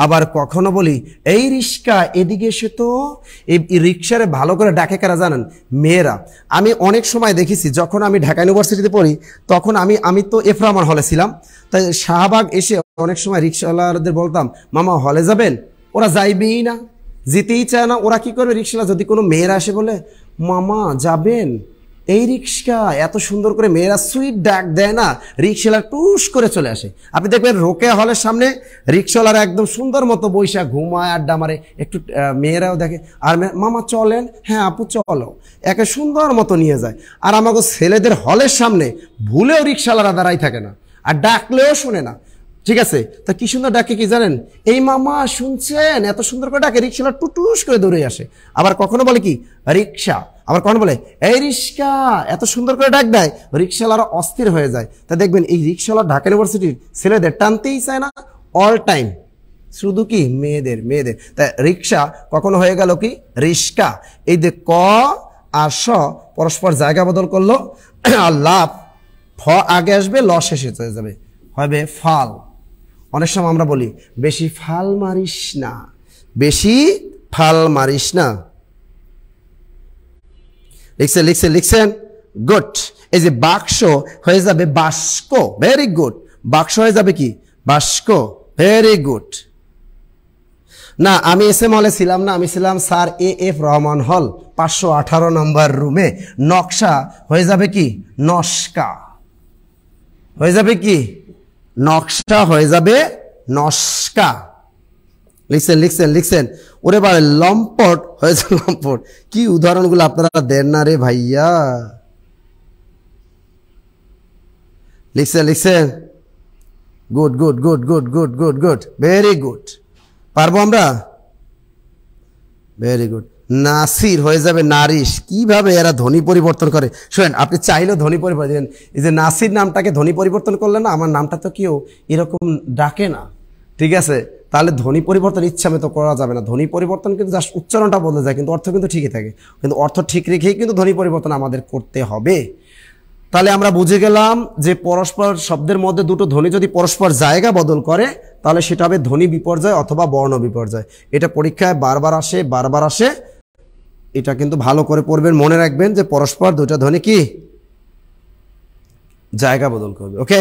আবার কখনো বলি এই রিস্কা, এদিকে এসে তো। এই রিক্সারে ভালো করে ডাকে কারা জানেন? মেয়েরা। আমি অনেক সময় দেখেছি, যখন আমি ঢাকা ইউনিভার্সিটিতে পড়ি তখন আমি তো এফ রহমান হলে ছিলাম, তাই শাহবাগ এসে অনেক সময় রিক্সাওয়ালাদের বলতাম, মামা হলে যাবেন? ওরা যাইবেই না, যেতেই চায় না। ওরা কি করবে? রিক্সাওয়ালা যদি কোনো মেয়েরা এসে বলে মামা যাবেন, এই রিক্সা এত সুন্দর করে মেয়েরা সুইট ডাক দেয় না, রিক্সাওয়ালা টুস করে চলে আসে। আপনি দেখবেন রোকেয়া হলের সামনে রিক্সাওয়ালারা একদম সুন্দর মতো বৈশা ঘুমায়, আড্ডা মারে, একটু মেয়েরাও দেখে, আর মামা চলেন, হ্যাঁ আপু চলো, একে সুন্দর মতো নিয়ে যায়। আর আমাকে ছেলেদের হলের সামনে ভুলেও রিক্সাওয়ালারা দাঁড়াই থাকে না, আর ডাকলেও শোনে না, ঠিক আছে? তা কি সুন্দর ডাকে কি জানেন? এই মামা শুনছেন, এত সুন্দর করে ডাকে, রিক্সাওয়ালা টুটুস করে দৌড়ে আসে। আবার কখনো বলে কি? রিক্সা। আবার কখনো বলে এই রিক্সা, এত সুন্দর করে ডাক দেয়, রিক্সাওয়ালারা অস্থির হয়ে যায়। তা দেখবেন এই রিক্সাওয়ালা ঢাকা ইউনিভার্সিটির ছেলেদের টানতেই চায় না, অল টাইম শুধু কি? মেয়েদের, মেয়েদের। তাই রিক্সা কখনো হয়ে গেল কি? রিস্কা। এই যে ক আর স পরস্পর জায়গা বদল করলো, আর লাভ ফ আগে আসবে, ল শেষে চলে যাবে, হবে ফাল। অনেক সময় আমরা বলি বেশি ফাল মারিস না, বেশি ফাল মারিস না। লিখছেন, লিখছেন, লিখছেন, গুড। এই যে বাক্স হয়ে যাবে বাস্ক, ভেরি গুড। বাক্স হয়ে যাবে কি? বাস্ক, ভেরি গুড। না, আমি এস এম হলে ছিলাম না, আমি ছিলাম স্যার এ এফ রহমান হল, 518 নম্বর রুমে। নকশা হয়ে যাবে কি? নস্কা। হয়ে যাবে কি? নকশা হয়ে যাবে নস্কা। লিখছেন, লিখছেন, লিখছেন। ওরে বারে লম্পট হয়েছে লম্পট। কি উদাহরণগুলো আপনারা দেন না রে ভাইয়া। লিখছেন, লিখছেন, good good good good good good good, very good. পারবো আমরা? Very good. নাসির হয়ে যাবে নারিশ। কিভাবে এরা ধ্বনি পরিবর্তন করে? শোনেন, আপনি চাইলেও ধ্বনি পরিবর্তন, এই যে নাসির নামটাকে ধ্বনি পরিবর্তন করলেন না, আমার নামটা তো কেউ এরকম ডাকে না, ঠিক আছে? তাহলে ধ্বনি পরিবর্তন ইচ্ছা মতো করা যাবে না। ধ্বনি পরিবর্তন কিন্তু জাস্ট উচ্চারণটা বদলে যায়, কিন্তু অর্থ কিন্তু ঠিকই থাকে। কিন্তু অর্থ ঠিক রেখেই কিন্তু ধ্বনি পরিবর্তন আমাদের করতে হবে। তাহলে আমরা বুঝে গেলাম যে পরস্পর শব্দের মধ্যে দুটো ধ্বনি যদি পরস্পর জায়গা বদল করে তাহলে সেটা হবে ধ্বনি বিপর্যয় অথবা বর্ণ বিপর্যয়। এটা পরীক্ষায় বারবার আসে। এটা কিন্তু ভালো করে পড়বেন, মনে রাখবেন যে পরস্পর দুটো ধ্বনি কি জায়গা বদল করবে। ওকে,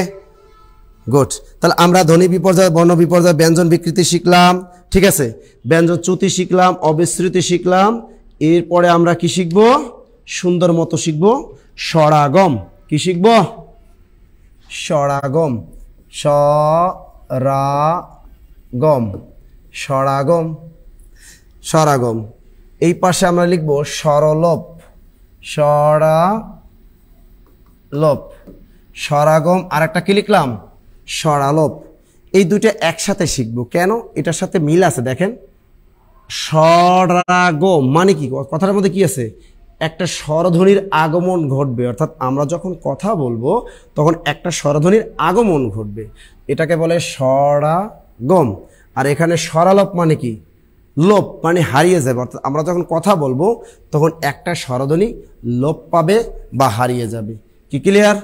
গুড। তাহলে আমরা ধ্বনি বিপর্যয়, বর্ণ বিপর্যয়, ব্যঞ্জন বিকৃতি শিখলাম, ঠিক আছে? ব্যঞ্জন চ্যুতি শিখলাম, অবিশ্রুতি শিখলাম। এরপরে আমরা কি শিখব? সুন্দর মতো শিখব স্বরাগম। কি শিখব? স্বরাগম। স্বরাগম, স্বরাগম, স্বরাগম। এই পাশে আমরা লিখব স্বরলোপ। স্বরালোপ, স্বরাগম। আর একটা কি লিখলাম? স্বরালোপ। এই দুটো একসাথে শিখবো। কেন? এটার সাথে মিল আছে, দেখেন। স্বরাগম মানে কি? কথার মধ্যে কি আছে? একটা স্বরধ্বনির আগমন ঘটবে, অর্থাৎ আমরা যখন কথা বলবো তখন একটা স্বরধ্বনির আগমন ঘটবে, এটাকে বলে স্বরাগম। আর এখানে স্বরালোপ মানে কি? লোপ মানে হারিয়ে যাবে, অর্থাৎ আমরা যখন কথা বলবো তখন একটা স্বরধ্বনি লোপ পাবে বা হারিয়ে যাবে। কি ক্লিয়ার?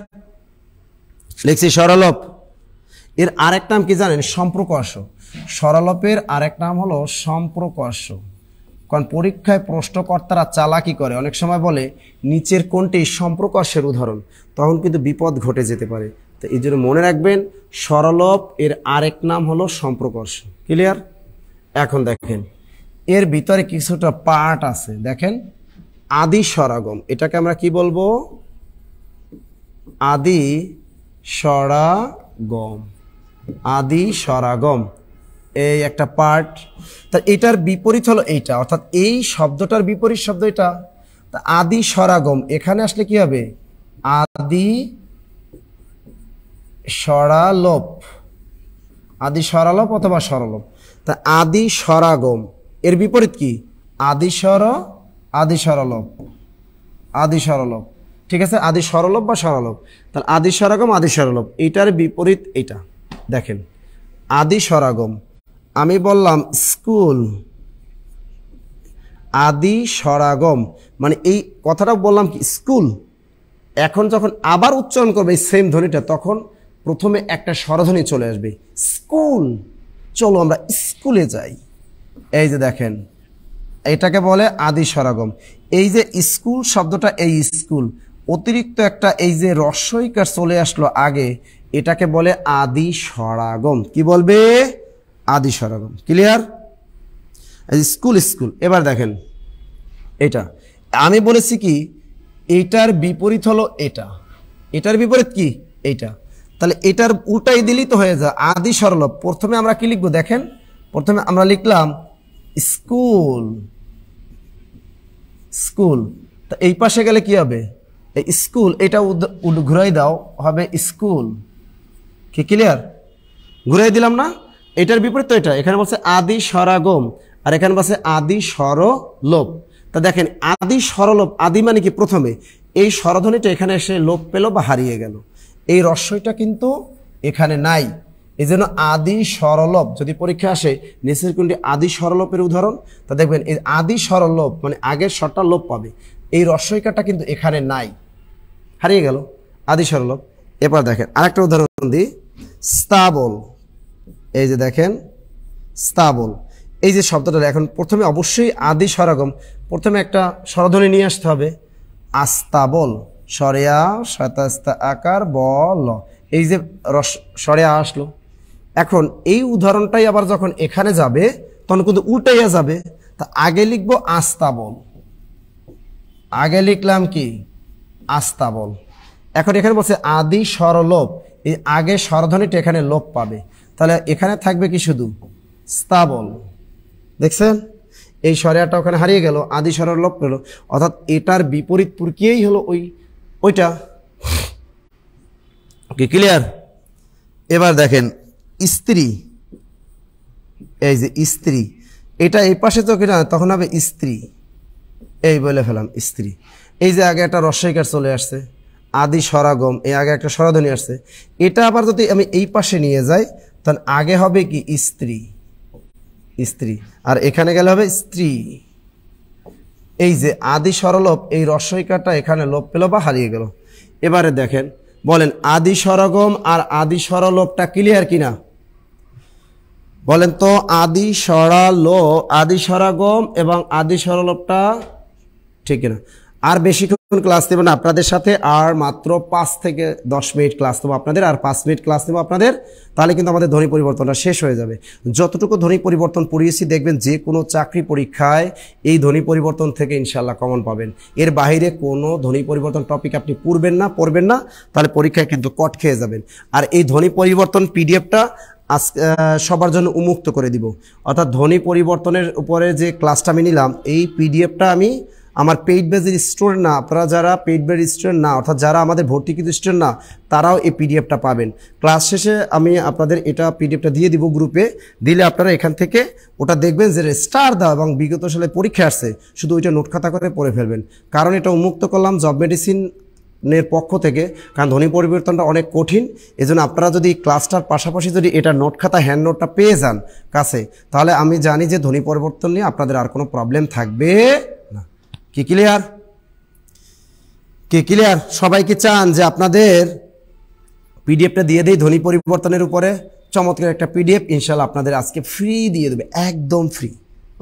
লিখছি স্বরলোপ। এর আরেক নাম কি জানেন? সম্প্রকর্ষ। স্বরলোপের আরেক নাম হলো সম্প্রকর্ষ। কারণ পরীক্ষায় প্রশ্নকর্তারা চালাকি করে, অনেক সময় বলে নিচের কোনটি সম্প্রকর্ষের উদাহরণ, তখন কিন্তু বিপদ ঘটে যেতে পারে। তো এই জন্য মনে রাখবেন স্বরলোপ এর আরেক নাম হলো সম্প্রকর্ষ। ক্লিয়ার? এখন দেখেন এর ভিতরে কিছুটা পার্ট আছে, দেখেন। আদি স্বরাগম, এটাকে আমরা কি বলবো? আদি স্বরাগম। আদি স্বরাগম এই একটা পার্ট। তা এটার বিপরীত হলো এইটা, অর্থাৎ এই শব্দটার বিপরীত শব্দ এটা। তা আদি স্বরাগম এখানে আসলে কি হবে? আদি স্বরালোপ। আদি স্বরালোপ অথবা স্বরলোপ। তা আদি স্বরাগম এর বিপরীত কি? আদি স্বরলোপ। আদি স্বরলোপ, ঠিক আছে? আদি স্বরলোপ বা স্বরলোপ। তাহলে আদি স্বরাগম, আদি স্বরলোপ, এইটার বিপরীত এইটা। দেখেন আদি স্বরাগম, আমি বললাম স্কুল। আদি স্বরাগম মানে এই কথাটা বললাম কি? স্কুল। এখন যখন আবার উচ্চারণ করবে এই সেম ধ্বনিটা, তখন প্রথমে একটা স্বরধ্বনি চলে আসবে, স্কুল। চলো আমরা স্কুলে যাই। এই যে দেখেন, এটাকে বলে আদি স্বরাগম। এই যে স্কুল শব্দটা, এই স্কুল অতিরিক্ত একটা এই যে রস্বইকার চলে আসলো আগে, এটাকে বলে আদি স্বরাগম। কি বলবে? আদি স্বরাগম। ক্লিয়ার? School, school. এবার দেখেন এটা আমি বলেছি কি এইটার বিপরীত হলো এটা, এটার বিপরীত কি? এইটা। তাহলে এটার উল্টাই দিলেই তো হয়ে যায় আদি স্বরলোপ। প্রথমে আমরা কি লিখবো? দেখেন প্রথমে আমরা লিখলাম স্কুল, স্কুল। তা এই পাশে গেলে কি হবে? এই স্কুল, এটা ঘুরাই দাও, হবে স্কুল। কি ক্লিয়ার? ঘুরাই দিলাম না? এটার বিপরীত তো এটা। এখানে বলছে আদি স্বরাগম আর এখানে বলছে আদি স্বরলোপ। তা দেখেন আদি স্বরলোপ, আদি মানে কি? প্রথমে। এই স্বরধ্বনিটা এখানে এসে লোপ পেল বা হারিয়ে গেল, এই রস্বইটা কিন্তু এখানে নাই। এই জন্য আদি স্বরলোপ যদি পরীক্ষা আসে নিচের কোনটি আদি স্বরলোপের উদাহরণ, তা দেখবেন এই আদি স্বরলোপ মানে আগের স্বরটা লোপ পাবে, এই রস্বইকাটা কিন্তু এখানে নাই, হারিয়ে গেল, আদি স্বরলোপ। এবার দেখেন আরেকটা উদাহরণ দিই, স্থাবল। এই যে দেখেন স্থাবল, এই যে শব্দটা এখন প্রথমে অবশ্যই আদি স্বরাগম, প্রথমে একটা স্বরধ্বনি নিয়ে আসতে হবে, আস্তাবল। সরেয়া শতাস্তা আকার বল, এই যে সরেয়া আসলো। এখন এই উদাহরণটাই আবার যখন এখানে যাবে তখন কিন্তু উল্টাইয়া যাবে। তা আগে লিখবো আস্তাবল, আগে লিখলাম কি? আস্তাবল। এখন এখানে বলছে আদি স্বরলোপ, এই আগে স্বরধ্বনিটা এখানে লোপ পাবে, তাহলে এখানে থাকবে কি? শুধু স্থাবল। দেখছেন এই স্বরেয়াটা ওখানে হারিয়ে গেল, আদি স্বরের লোপ পেল, অর্থাৎ এটার বিপরীত প্রক্রিয়াই হলো ওইটা। ওকে, ক্লিয়ার? এবার দেখেন স্ত্রী, এই যে স্ত্রী, এটা এই পাশে তো কিনা তখন হবে স্ত্রী। এই বলে ফেলাম স্ত্রী। এই যে আগে একটা রস্বইকার চলে আসছে, আদি স্বরাগম, এই আগে একটা স্বরধ্বনি আসছে, এটা আবার যদি আমি এই পাশে নিয়ে যাই তখন আগে হবে কি স্ত্রী, স্ত্রী, আর এখানে গেলে হবে স্ত্রী। এই যে আদি স্বরলোপ, এই রস্বইকারটা এখানে লোপ পেল বা হারিয়ে গেল। এবারে দেখেন, বলেন আদি স্বরগম আর আদি স্বরলোপটা ক্লিয়ার কিনা বলেন তো? আদি স্বরাগম এবং আদি স্বরলোপটা ঠিক কিনা? আর বেশিক্ষণ ক্লাস নেব না আপনাদের সাথে, আর মাত্র 5 থেকে 10 মিনিট ক্লাস নেব আপনাদের, আর 5 মিনিট ক্লাস নেব আপনাদের, তাহলে কিন্তু আমাদের ধ্বনি পরিবর্তনটা শেষ হয়ে যাবে। যতটুকু ধ্বনি পরিবর্তন পড়িয়েছি দেখবেন যে কোনো চাকরি পরীক্ষায় এই ধ্বনি পরিবর্তন থেকে ইনশাল্লাহ কমন পাবেন। এর বাইরে কোনো ধ্বনি পরিবর্তন টপিক আপনি পড়বেন না, তাহলে পরীক্ষায় কিন্তু কট খেয়ে যাবেন। আর এই ধ্বনি পরিবর্তন পিডিএফটা আজ সবার জন্য উন্মুক্ত করে দিব, অর্থাৎ ধ্বনি পরিবর্তনের উপরে যে ক্লাসটা আমি নিলাম, এই পিডিএফটা আমি আমার পেইড বেজের স্টুডেন্ট না, আপনারা যারা পেইড বেজ স্টুডেন্ট না, অর্থাৎ যারা আমাদের ভর্তিকৃত স্টুডেন্ট না, তারাও এই পিডিএফটা পাবেন। ক্লাস শেষে আমি আপনাদের এটা পিডিএফটা দিয়ে দিব গ্রুপে, দিলে আপনারা এখান থেকে ওটা দেখবেন যে স্টার দাও এবং বিগত সালে পরীক্ষা আসছে, শুধু ওইটা নোট খাতা করে পড়ে ফেলবেন। কারণ এটা উন্মুক্ত করলাম জব মেডিসিনের পক্ষ থেকে, কারণ ধ্বনি পরিবর্তনটা অনেক কঠিন। এজন্য আপনারা যদি ক্লাসটার পাশাপাশি যদি এটা নোট খাতা হ্যান্ড নোটটা পেয়ে যান কাছে, তাহলে আমি জানি যে ধ্বনি পরিবর্তন নিয়ে আপনাদের আর কোনো প্রবলেম থাকবে না। কি ক্লিয়ার? কি ক্লিয়ার? সবাই কি চান যে আপনাদের পিডিএফটা দিয়ে দেই ধ্বনি পরিবর্তনের উপরে? চমৎকার একটা পিডিএফ ইনশাআল্লাহ আপনাদের আজকে ফ্রি দিয়ে দেবে, একদম ফ্রি।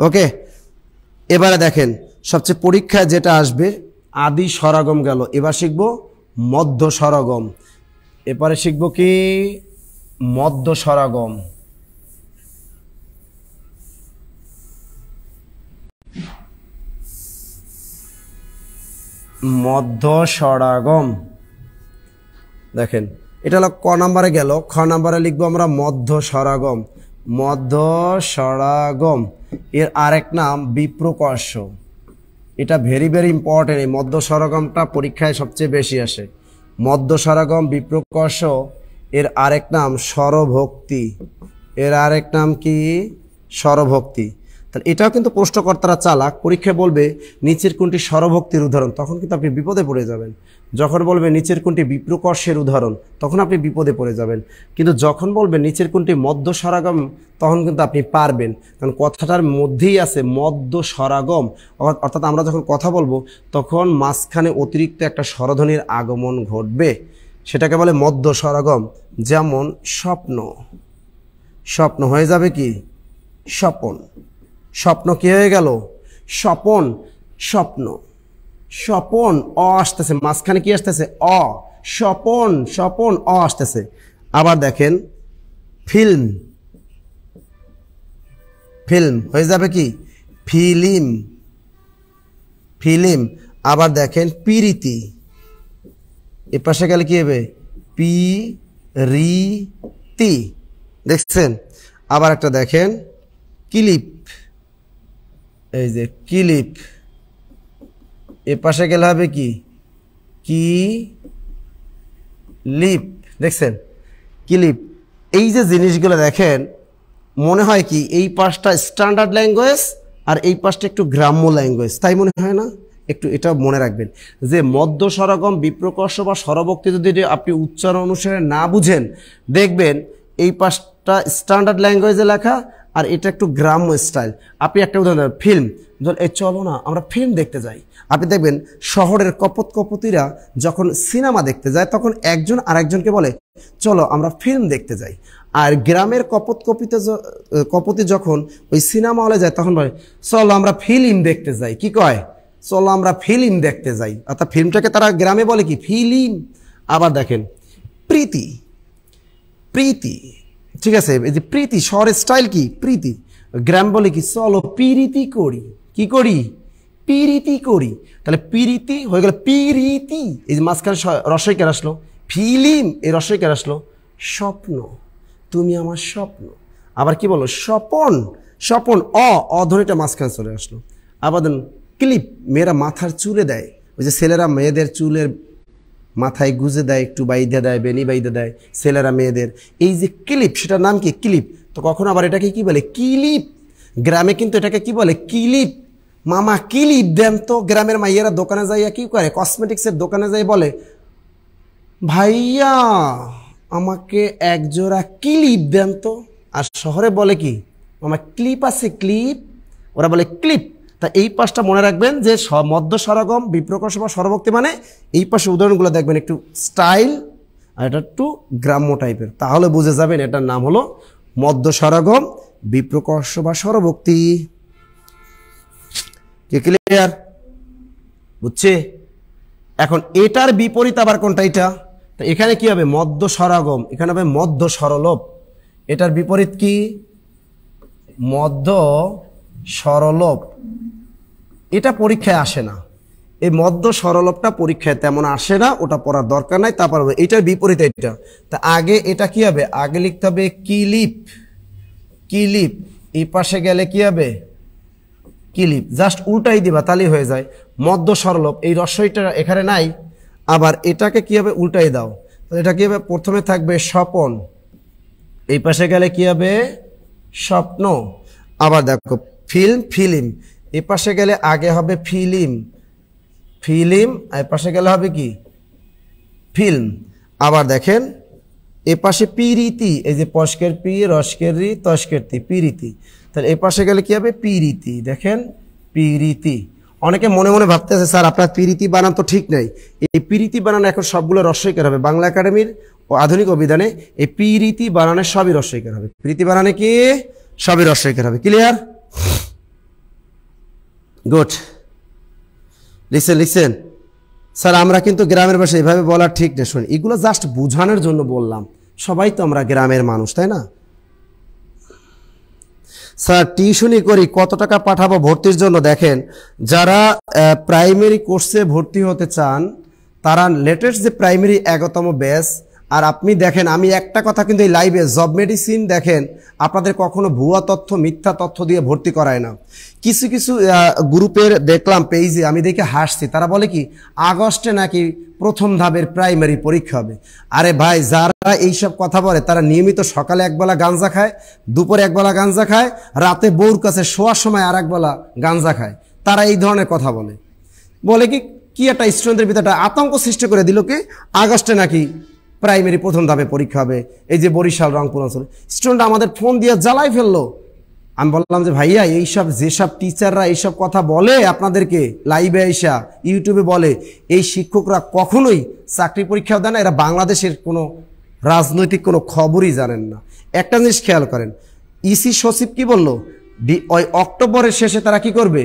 ওকে, এবারে দেখেন সবচেয়ে পরীক্ষায় যেটা আসবে, আদি স্বরাগম গেল, এবার শিখব মধ্য স্বরাগম। এবারে শিখব কি মধ্য স্বরাগম। মধ্য স্বরাগম দেখেন, এটা হলো ক নাম্বারে গেল। খ নাম্বারে লিখবো আমরা মধ্য স্বরাগম। মধ্য স্বরাগম এর আরেক নাম বিপ্রকর্ষ। এটা ভেরি ভেরি ইম্পর্টেন্ট। এই মধ্য স্বরাগমটা পরীক্ষায় সবচেয়ে বেশি আসে। মধ্য স্বরাগম বিপ্রকর্ষ এর আরেক নাম স্বরভক্তি। এর আরেক নাম কি? স্বরভক্তি। তাহলে এটাও কিন্তু প্রশ্নকর্তারা চালাক, পরীক্ষায় বলবে নিচের কোনটি স্বরভক্তির উদাহরণ, তখন কিন্তু আপনি বিপদে পড়ে যাবেন। যখন বলবে নিচের কোনটি বিপ্রকর্ষের উদাহরণ, তখন আপনি বিপদে পড়ে যাবেন। কিন্তু যখন বলবে নিচের কোনটি মধ্য স্বরাগম, তখন কিন্তু আপনি পারবেন, কারণ কথাটার মধ্যেই আছে মধ্য স্বরাগম। অর্থাৎ আমরা যখন কথা বলবো তখন মাঝখানে অতিরিক্ত একটা স্বরধ্বনির আগমন ঘটবে, সেটাকে বলে মধ্য স্বরাগম। যেমন স্বপ্ন, স্বপ্ন হয়ে যাবে কি স্বপন। স্বপ্ন কি হয়ে গেল? স্বপন। স্বপ্ন, স্বপন অ আসতেছে, মাঝখানে কি আসতেছে? অ। স্বপন, স্বপন অ আসতেছে। আবার দেখেন ফিল্ম, ফিল্ম হয়ে যাবে কি ফিলিম, ফিলিম। আবার দেখেন পিরিতি, এ পাশে গেলে কি হবে? পি রি তি। দেখছেন? আবার একটা দেখেন ক্লিপ, এই যে ক্লিপ, এ পাশে গেলে হবে কি? কি লিপ। দেখছেন? ক্লিপ। এই যে জিনিসগুলো দেখেন, মনে হয় কি এই পাশটা স্ট্যান্ডার্ড ল্যাঙ্গুয়েজ আর এই পাশটা একটু গ্রাম্য ল্যাঙ্গুয়েজ, তাই মনে হয় না? একটু এটা মনে রাখবেন যে মধ্য স্বরাগম বিপ্রকর্ষ বা স্বরভক্তি যদি আপনি উচ্চারণ অনুসারে না বুঝেন, দেখবেন এই পাশটা স্ট্যান্ডার্ড ল্যাঙ্গুয়েজে লেখা আর এটা একটু গ্রাম্য স্টাইল। আপনি একটা উদাহরণ দেন, ফিল্ম। এই চলো না আমরা ফিল্ম দেখতে যাই, আপনি দেখবেন শহরের কপতিরা যখন সিনেমা দেখতে যায় তখন একজন আরেকজনকে বলে চলো আমরা ফিল্ম দেখতে যাই। আর গ্রামের কপতি যখন ওই সিনেমা হলে যায় তখন বলে চলো আমরা ফিল্ম দেখতে যাই। কি কয়? চলো আমরা ফিল্ম দেখতে যাই। অর্থাৎ ফিল্মটাকে তারা গ্রামে বলে কি ফিল্ম। আবার দেখেন প্রীতি, প্রীতি, ঠিক আছে? এই যে প্রীতি, শহরের স্টাইল কি প্রীতি, গ্রাম বলে কি চলো পিরিতি করি। কি করি? পিরিতি করি। তাহলে পিরিতি হয়ে গেল পিরিতি। এই যে মাঝখানে রসইকার আসলো, ফিলিম, এই রসইকার আসলো। স্বপ্ন, তুমি আমার স্বপ্ন। আবার কি বলো? স্বপন, স্বপন অ ধ্বনিটা মাঝখানে চলে আসলো। আবার দেন ক্লিপ, মেয়েরা মাথার চুলে দেয়, ওই যে ছেলেরা মেয়েদের চুলের মাথায় গুজে দেয়, একটু বাইদে দেয়, বেনি বাইদে দেয় ছেলেরা মেয়েদের, এই যে ক্লিপ, সেটার নাম কি? ক্লিপ। তো কখনো আবার এটাকে কি বলে? কিলিপ। গ্রামে কিন্তু এটাকে কি বলে? কিলিপ। মামা ক্লিপ দেন তো। গ্রামের মাইয়েরা দোকানে যাইয়া কি করে, কসমেটিক্সের দোকানে যাই বলে ভাইয়া আমাকে এক জোড়া ক্লিপ দেন তো। আর শহরে বলে কি, আমার ক্লিপ আছে ক্লিপ, ওরা বলে ক্লিপ। তা এই পাশটা মনে রাখবেন যে মধ্য স্বরগম, বিপ্রকর্ষ বা স্বরভক্তি মানে এই পাশে উদাহরণগুলো দেখবেন একটু স্টাইল আর এটা একটু গ্রাম্য টাইপের, তাহলে বুঝে যাবেন এটার নাম হলো মধ্য স্বরগম, বিপ্রকর্ষ বা স্বরভক্তি। কি ক্লিয়ার? বুঝছে? এখন এটার বিপরীত আবার কোনটা? এটা তো এখানে কি হবে? মধ্য স্বরাগম, এখানে হবে মধ্য স্বরলোপ। এটার বিপরীত কি? মধ্য স্বরলোপ। এটা পরীক্ষায় আসে না, এই মধ্য স্বরলোপটা পরীক্ষায় তেমন আসে না, ওটা পড়ার দরকার নাই। তারপর এটার বিপরীত এটা, তা আগে এটা কি হবে? আগে লিখতে হবে কিলিপ। কিলিপ এই পাশে গেলে কি হবে? কিলিপ। জাস্ট উল্টাই দিবা তাহলেই হয়ে যায়। মধ্য স্বরলোপ, এই রস্বইটা এখানে নাই, আবার এটাকে কি হবে? উল্টাই দাও। এটা কি হবে? প্রথমে থাকবে স্বপন, এই পাশে গেলে কি হবে? স্বপ্ন। আবার দেখো ফিল্ম, ফিলিম, এই পাশে গেলে আগে হবে ফিলিম, ফিলিম, এই পাশে গেলে হবে কি? ফিল্ম। আবার দেখেন এ পাশে পিরিতি, এই যে পস্কের পি, রস্কের রি, তস্কের তি, পিরিতি। তাহলে এ পাশে গেলে কি হবে? পিরিতি। দেখেন পিরিতি। অনেকে মনে মনে ভাবতেছে স্যার আপনার পিরিতি বানান তো ঠিক নাই। এই পিরিতি বানান এখন সবগুলো রস্বইকার হবে। বাংলা একাডেমির ও আধুনিক অভিধানে এই পিরিতি বানানে সবই রস্বইকার হবে। পিরিতি বানানে কি? সবই রস্বইকার হবে। Clear? Good. Listen listen sir, আমরা কিন্তু গ্রামের ভাষায় এভাবে বলার ঠিক না। শুন, এগুলো জাস্ট বোঝানোর জন্য বললাম, সবাই তো আমরা গ্রামের মানুষ, তাই না? স্যার টিউশনি করি, কত টাকা পাঠাবো ভর্তির জন্য? দেখেন, যারা প্রাইমারি কোর্সে ভর্তি হতে চান তারা লেটেস্ট যে প্রাইমারি 11তম ব্যাচ, আর আপনি দেখেন আমি একটা কথা কিন্তু এই লাইভে জব মেডিসিন দেখেন আপনাদের কখনো ভুয়া তথ্য, মিথ্যা তথ্য দিয়ে ভর্তি করায় না। কিছু কিছু গ্রুপের দেখলাম পেজে, আমি দেখে হাসছি, তারা বলে কি আগস্টে নাকি প্রথম ধাপের প্রাইমারি পরীক্ষা হবে। আরে ভাই, যারা এইসব কথা বলে তারা নিয়মিত সকালে একবেলা গাঞ্জা খায়, দুপুরে একবেলা গাঞ্জা খায়, রাতে বউর কাছে শোয়ার সময় আর একবেলা গাঞ্জা খায়। তারা এই ধরনের কথা বলে। বলে কি একটা স্টুডেন্টদের ভিতরে একটা আতঙ্ক সৃষ্টি করে দিল কি আগস্টে নাকি প্রাইমারি প্রথম ধাপে পরীক্ষা হবে। এই যে বরিশাল, রংপুর অঞ্চলে স্টুডেন্ট আমাদের ফোন দিয়ে জ্বালাই ফেললো। আমি বললাম যে ভাইয়া, এইসব যেসব টিচাররা এইসব কথা বলে আপনাদেরকে লাইভে আইসা ইউটিউবে বলে, এই শিক্ষকরা কখনোই চাকরি পরীক্ষাও দেয় না, এরা বাংলাদেশের কোনো রাজনৈতিক কোনো খবরই জানেন না। একটা জিনিস খেয়াল করেন, ইসি সচিব কি বললো? ওই অক্টোবরের শেষে তারা কি করবে?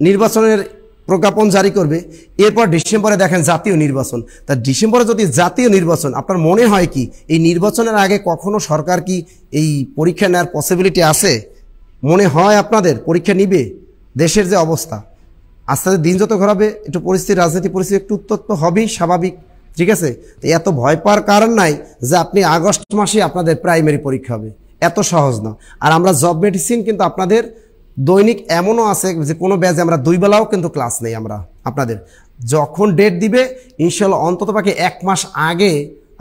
নির্বাচনের প্রজ্ঞাপন জারি করবে। এরপর ডিসেম্বরে দেখেন জাতীয় নির্বাচন। তা ডিসেম্বরে যদি জাতীয় নির্বাচন, আপনার মনে হয় কি এই নির্বাচনের আগে কখনো সরকার কি এই পরীক্ষা নেওয়ার পসিবিলিটি আছে? মনে হয় আপনাদের পরীক্ষা নিবে? দেশের যে অবস্থা, আস্তে আস্তে দিন যত ঘরাবে একটু পরিস্থিতি, রাজনীতি পরিস্থিতি একটু উত্তপ্ত হবেই, স্বাভাবিক। ঠিক আছে, তো এত ভয় পাওয়ার কারণ নাই যে আপনি আগস্ট মাসে আপনাদের প্রাইমারি পরীক্ষা হবে, এত সহজ না। আর আমরা জব মেডিসিন কিন্তু আপনাদের দৈনিক এমনও আছে যে কোনো ব্যাচে আমরা 2 বেলাও কিন্তু ক্লাস নেই। আমরা আপনাদের যখন ডেট দিবে ইনশাল্লাহ অন্তত পাকে 1 মাস আগে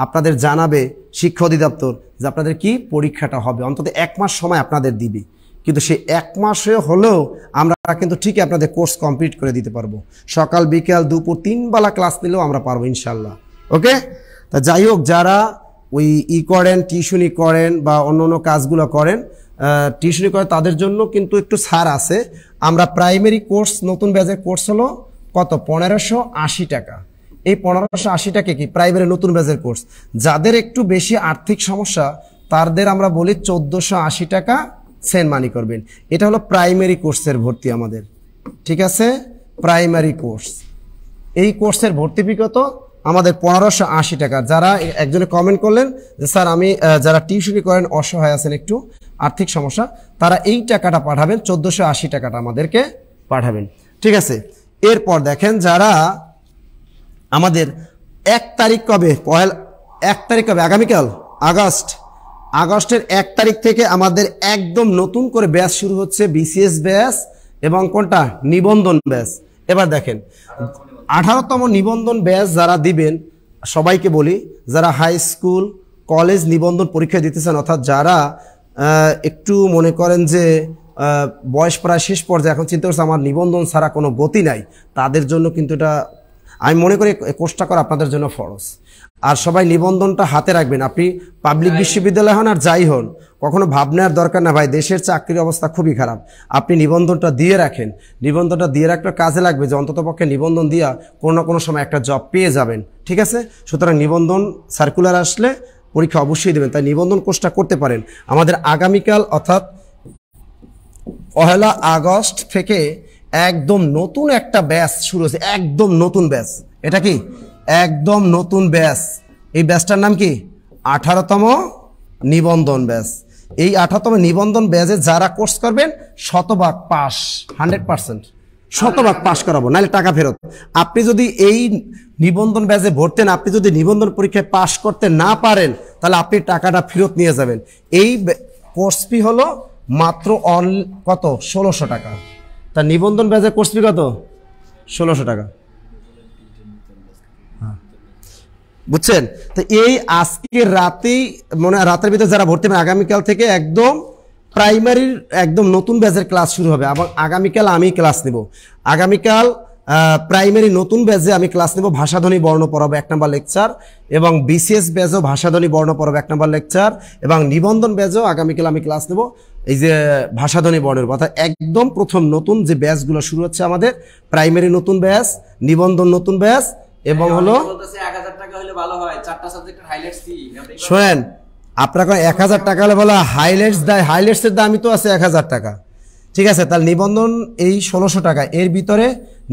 আপনাদের জানাবে শিক্ষা অধিদপ্তর যে আপনাদের কি পরীক্ষাটা হবে, অন্তত 1 মাস সময় আপনাদের দিবে। কিন্তু সেই 1 মাসে হলেও আমরা কিন্তু ঠিকই আপনাদের কোর্স কমপ্লিট করে দিতে পারবো। সকাল বিকাল দুপুর 3 বেলা ক্লাস নিলেও আমরা পারবো ইনশাল্লাহ। ওকে, তা যাই হোক, যারা ওই করেন, টিউশনি করেন বা অন্য অন্য কাজগুলো করেন, টিউশনি করে তাদের জন্য কিন্তু একটু ছাড় আছে। আমরা প্রাইমারি কোর্স, নতুন ব্যাচের কোর্স হলো কত? 1580 টাকা। এই 1580 টাকা কি প্রাইমারি নতুন ব্যাচের কোর্স। যাদের একটু বেশি আর্থিক সমস্যা তাদের আমরা বলি 1480 টাকা সেন্ড মানি করবেন। এটা হলো প্রাইমারি কোর্সের ভর্তি আমাদের। ঠিক আছে, প্রাইমারি কোর্স, এই কোর্সের ভর্তি ফি কত? আমাদের 1580 টাকা। যারা একজনে কমেন্ট করলেন যে স্যার আমি যারা টিউশনি করেন অসহায় আছেন, একটু আর্থিক সমস্যা, তারা এই টাকাটা পাঠাবেন, 1480 টাকাটা আমাদেরকে পাঠাবেন। ঠিক আছে, এরপর দেখেন যারা আমাদের 1 তারিখ কবে? 1 তারিখ কবে? আগামীকাল আগস্টের 1 তারিখ থেকে আমাদের একদম নতুন করে ব্যাচ শুরু হচ্ছে, বিসিএস ব্যাচ এবং কোনটা? নিবন্ধন ব্যাচ। এবার দেখেন 18তম নিবন্ধন ব্যাচ যারা দিবেন, সবাইকে বলি যারা হাই স্কুল কলেজ নিবন্ধন পরীক্ষা দিতেছেন, অর্থাৎ যারা একটু মনে করেন যে বয়স প্রায় শেষ পর্যায়ে, এখন চিন্তা করছে আমার নিবন্ধন ছাড়া কোনো গতি নাই, তাদের জন্য কিন্তু এটা আমি মনে করি কোর্সটা করা আপনাদের জন্য ফরজ। আর সবাই নিবন্ধনটা হাতে রাখবেন। আপনি পাবলিক বিশ্ববিদ্যালয় হন আর যাই হন, কখনো ভাবনার দরকার না ভাই, দেশের চাকরির অবস্থা খুবই খারাপ। আপনি নিবন্ধনটা দিয়ে রাখেন, নিবন্ধনটা দিয়ে রাখলে কাজে লাগবে, যে অন্তত পক্ষে নিবন্ধন দিয়া কোনো না কোনো সময় একটা জব পেয়ে যাবেন, ঠিক আছে? সুতরাং নিবন্ধন সার্কুলার আসলে পরীক্ষা অবশ্যই দেবেন, তাই নিবন্ধন কোর্সটা করতে পারেন। আমাদের আগামীকাল অর্থাৎ 1 আগস্ট থেকে একদম নতুন একটা ব্যাচ শুরু হয়েছে, একদম নতুন ব্যাচ। এটা কি একদম নতুন ব্যাচ? এই ব্যাচটার নাম কি 18তম নিবন্ধন ব্যাচ। এই 18তম নিবন্ধন ব্যাচে যারা কোর্স করবেন শতভাগ পাস, 100% শতভাগ পাস করাবো, নাহলে টাকা ফেরত। আপনি যদি এই নিবন্ধন ব্যাচে ভর্তি না, আপনি যদি নিবন্ধন পরীক্ষায় পাস করতে না পারেন, তাহলে আপনি টাকাটা ফেরত নিয়ে যাবেন। এই কোর্স ফি হলো মাত্র কত 1600 টাকা। তা নিবন্ধন ব্যাচের কোর্স ফি কত? 1600 টাকা, বুঝছেন? তো এই আজকে রাতেই রাতের ভিতরে যারা ভর্তি হবে, আগামীকাল থেকে একদম প্রাইমারির একদম নতুন ব্যাচের ক্লাস শুরু হবে। এবং আগামীকাল আমি ক্লাস নেব, আগামীকাল প্রাইমারি নতুন ব্যাচে আমি ক্লাস নেব, ভাষাধ্বনি বর্ণ পড়াবো 1 নম্বর লেকচার, এবং বিসিএস ব্যাচও ভাষাধ্বনি বর্ণ পড়াবো 1 নম্বর লেকচার, এবং নিবন্ধন ব্যাচও আগামীকাল আমি ক্লাস নেব এই যে ভাষাধ্বনি বর্ণের কথা। একদম প্রথম নতুন যে ব্যাচগুলো শুরু হচ্ছে আমাদের, প্রাইমারি নতুন ব্যাচ, নিবন্ধন নতুন ব্যাচ, এবং হলো 1000 টাকা হলে ভালো হয়, 4টা সাবজেক্টের হাইলাইটস দিই। শোনেন, আপনারা 1000 টাকা হলে বলা হাইলাইটস দেয়, হাইলাইটসের দামই তো আছে 1000 টাকা, ঠিক আছে? তাহলে নিবন্ধন এই 1600 টাকা। এর ভিতরে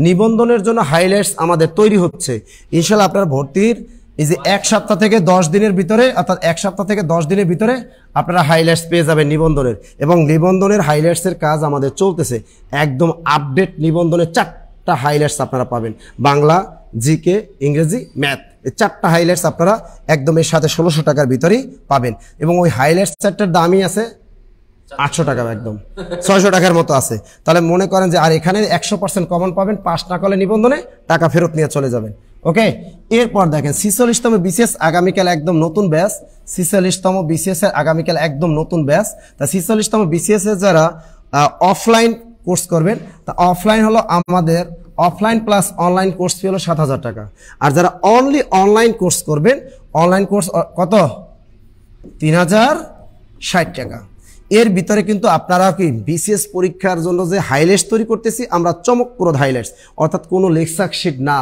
নিবন্ধনের জন্য হাইলাইটস আমাদের তৈরি হচ্ছে। ইনশাআল্লাহ আপনার ভর্তির এই যে 1 সপ্তাহ থেকে 10 দিনের ভিতরে, অর্থাৎ 1 সপ্তাহ থেকে 10 দিনের ভিতরে আপনারা হাইলাইটস পেয়ে যাবেন নিবন্ধনের। এবং নিবন্ধনের হাইলাইটসের কাজ আমাদের চলতেছে, একদম আপডেট নিবন্ধনের 4টা হাইলাইটস আপনারা পাবেন, বাংলা, জিকে, ইংরেজি, ম্যাথ, এই 4টা হাইলাইটস আপনারা একদম এর সাথে 1600 টাকার ভিতরেই পাবেন। এবং ওই হাইলাইটস সেটটার দামই আছে 800 টাকা, একদম 600 টাকার মতো আছে। তাহলে মনে করেন যে আর এখানে 100% কমন পাবেন, পাস না করলে নিবন্ধনে টাকা ফেরত নিয়ে চলে যাবেন, ওকে? এরপর দেখেন 46তম বিসিএস আগামীকাল একদম নতুন ব্যাচ, 46তম বিসিএস এর আগামীকাল একদম নতুন ব্যাচ। তা 46তম বিসিএস এর যারা অফলাইন কোর্স করবেন, তা অফলাইন হলো আমাদের offline plus online course fee হলো 7000 টাকা। আর যারা অনলি অনলাইন কোর্স করবেন, অনলাইন কোর্স কত? 3060 টাকা। এর ভিতরে কিন্তু আপনারা কি বিসিএস পরীক্ষার জন্য যে হাইলাইটস তৈরি করতেছি আমরা, চমকপ্রদ হাইলাইটস, অর্থাৎ কোনো লেকচার শিট না,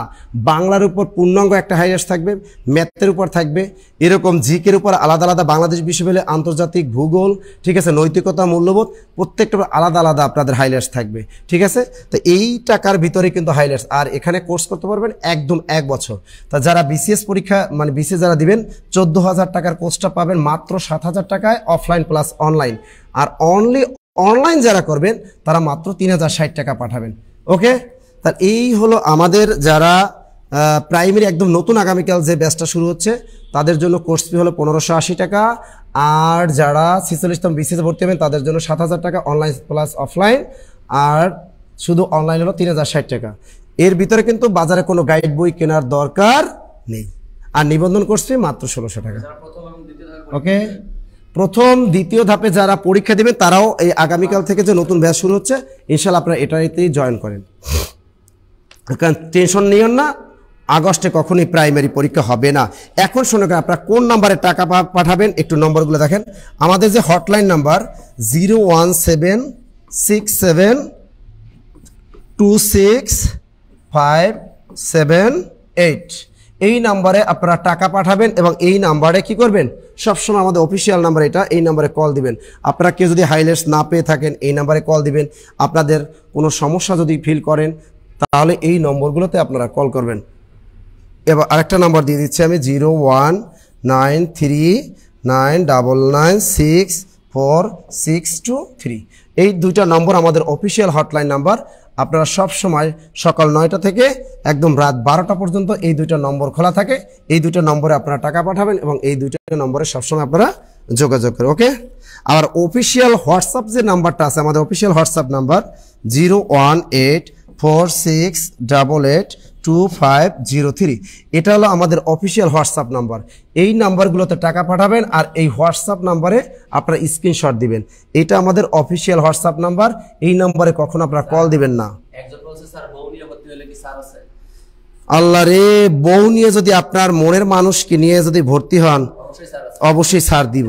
বাংলার উপর পূর্ণাঙ্গ একটা হাইলাইটস থাকবে, ম্যাথের উপর থাকবে, এরকম জিকের উপর আলাদা আলাদা, বাংলাদেশ বিশ্ববিদ্যালয়, আন্তর্জাতিক, ভূগোল, ঠিক আছে, নৈতিকতা, মূল্যবোধ, প্রত্যেকটা আলাদা আলাদা আপনাদের হাইলাইটস থাকবে, ঠিক আছে? তো এই টাকার ভিতরে কিন্তু হাইলাইটস। আর এখানে কোর্স করতে পারবেন একদম 1 বছর। তা যারা বিসিএস পরীক্ষা বিসিএস যারা দিবেন, 14000 টাকার কোর্সটা পাবেন মাত্র 7000 টাকায়, অফলাইন প্লাস অনলাইন। আর অনলি অনলাইন যারা করবেন তারা মাত্র 3060 টাকা পাঠাবেন, ওকে? তার এই হলো আমাদের যারা প্রাইমারি একদম নতুন আগামীকাল যে ব্যাচটা শুরু হচ্ছে তাদের জন্য কোর্স ফি হলো 1580 টাকা। আর যারা 46তম বিসিএস ভর্তি হবেন তাদের জন্য 7000 টাকা, অনলাইন প্লাস অফলাইন। আর শুধু অনলাইন হলো 3060 টাকা। এর ভিতরে কিন্তু বাজারে কোনো গাইড বই কেনার দরকার নেই। আর নিবন্ধন কোর্স ফি মাত্র 1600 টাকা, ওকে? প্রথম দ্বিতীয় ধাপে যারা পরীক্ষা দেবেন তারাও এই আগামীকাল থেকে যে নতুন ব্যাচ শুরু হচ্ছে, ইনশাআল্লাহ আপনারা এটাতেই জয়েন করেন। কারণ টেনশন নিয়েন না, আগস্টে কখনোই প্রাইমারি পরীক্ষা হবে না। এখন শুনে আপনারা কোন নাম্বারে টাকা পাঠাবেন, একটু নম্বরগুলো দেখেন। আমাদের যে হটলাইন নাম্বার 01767265578, এই নাম্বারে আপনারা টাকা পাঠাবেন। এবং এই নাম্বারে কি করবেন, সবসময় আমাদের অফিসিয়াল নাম্বার এটা, এই নাম্বারে কল দিবেন। আপনারা কেউ যদি হাইলাইটস না পেয়ে থাকেন এই নাম্বারে কল দিবেন। আপনাদের কোনো সমস্যা যদি ফিল করেন তাহলে এই নম্বরগুলোতে আপনারা কল করবেন। এবার আরেকটা নাম্বার দিয়ে দিচ্ছি আমি, 01939996463। এই দুইটা নম্বর আমাদের অফিসিয়াল হটলাইন নাম্বার। আপনারা সব সময় সকাল 9টা থেকে একদম রাত 12টা পর্যন্ত এই দুইটা নম্বর খোলা থাকে। এই দুইটা নম্বরে আপনারা টাকা পাঠাবেন এবং এই দুইটা নম্বরে সবসময় আপনারা যোগাযোগ করেন, ওকে? আর অফিসিয়াল হোয়াটসঅ্যাপ যে নাম্বারটা আছে, আমাদের অফিসিয়াল হোয়াটসঅ্যাপ নাম্বার 0184688 2503। এটা হলো আমাদের অফিসিয়াল হোয়াটসঅ্যাপ নাম্বার। এই নাম্বারগুলোতে টাকা পাঠাবেন আর এই হোয়াটসঅ্যাপ নাম্বারে আপনারা স্ক্রিনশট দিবেন। এটা আমাদের অফিসিয়াল হোয়াটসঅ্যাপ নাম্বার। এই নাম্বারে কখনো আপনারা কল দিবেন না। একজন বলছে স্যার বউ নিয়ে ভর্তি হলে কি স্যার আছে? আল্লাহ রে, বউ নিয়ে যদি আপনার মনের মানুষকে নিয়ে যদি ভর্তি হন অবশ্যই স্যার দিব।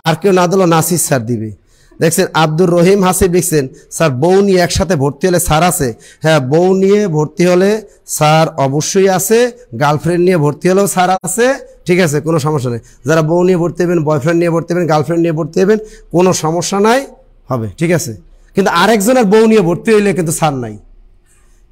আর কেউ না দিল নাসির স্যার দিবে। দেখছেন আব্দুর রহিম হাসিব লিখছেন স্যার বউ নিয়ে একসাথে ভর্তি হলে স্যার আছে? হ্যাঁ, বউ নিয়ে ভর্তি হলে স্যার অবশ্যই আছে, গার্লফ্রেন্ড নিয়ে ভর্তি হলেও স্যার আছে, ঠিক আছে, কোনো সমস্যা নেই। যারা বউ নিয়ে ভর্তি হবেন, বয়ফ্রেন্ড নিয়ে ভর্তি হবেন, গার্লফ্রেন্ড নিয়ে ভর্তি হবেন, কোনো সমস্যা নাই, হবে, ঠিক আছে। কিন্তু আরেকজনের বউ নিয়ে ভর্তি হইলে কিন্তু স্যার নাই।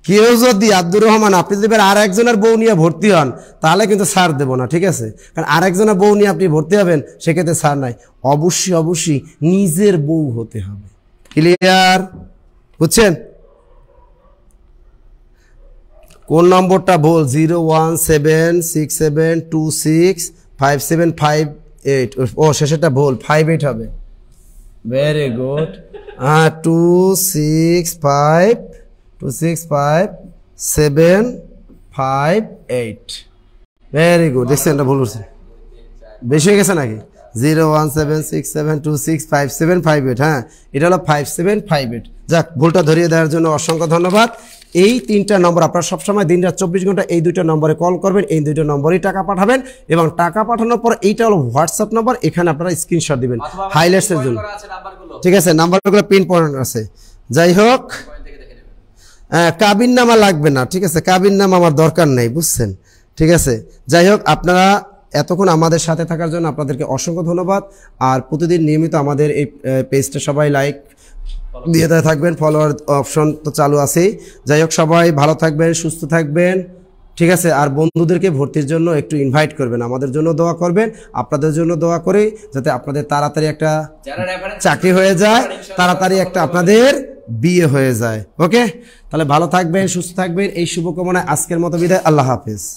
কেউ যদি আব্দুর রহমান আপনি যদি আর একজনের বউ নিয়ে ভর্তি হন তাহলে কিন্তু ছাড় দেবো না, ঠিক আছে। কারণ আরেকজনের বউ নিয়ে আপনি ভর্তি হবেন সেক্ষেত্রে ছাড় নাই। অবশ্যই অবশ্যই নিজের বউ হতে হবে। ক্লিয়ার? বুঝছেন? কোন নম্বরটা ভুল? 01767265758। ও শেষেরটা ভুল, 58 হবে। Very good. 265,758। Very good. দেখছেন এটা ভুল করছে, বেশি হয়ে গেছে নাকি? 01767265758। হ্যাঁ, এটা হলো 5758। যাক, ভুলটা ধরিয়ে দেওয়ার জন্য অসংখ্য ধন্যবাদ। এই তিনটা নম্বর আপনারা সবসময় দিন রাত 24 ঘন্টা এই দুইটা নম্বরে কল করবেন, এই দুইটা নম্বরেই টাকা পাঠাবেন এবং টাকা পাঠানোর পর এইটা হলো হোয়াটসঅ্যাপ নাম্বার, এখানে আপনারা স্ক্রিনশট দিবেন হাইলাইটসের জন্য, ঠিক আছে। নাম্বারগুলো পিন পয়েন্ট আছে। যাই হোক, কাবিন নামা লাগবে না, ঠিক আছে, কাবিন নামা আমার দরকার নেই, বুঝছেন, ঠিক আছে। যাই হোক, আপনারা এতক্ষণ আমাদের সাথে থাকার জন্য আপনাদেরকে অসংখ্য ধন্যবাদ। আর প্রতিদিন নিয়মিত আমাদের এই পেজটা সবাই লাইক দিয়ে থাকবেন, ফলোয়ার অপশন তো চালু আছেই। যাই হোক, সবাই ভালো থাকবেন, সুস্থ থাকবেন, ঠিক আছে। আর বন্ধুদেরকে ভর্তির জন্য একটু ইনভাইট করবেন, আমাদের জন্য দোয়া করবেন, আপনাদের জন্য দোয়া করে যাতে আপনাদের তাড়াতাড়ি একটা চাকরি হয়ে যায়, তাড়াতাড়ি একটা আপনাদের বিয়ে হয়ে যায়। ওকে, তাহলে ভালো থাকবেন, সুস্থ থাকবেন, এই শুভকামনায় আজকের মতো বিদায়। আল্লাহ হাফেজ।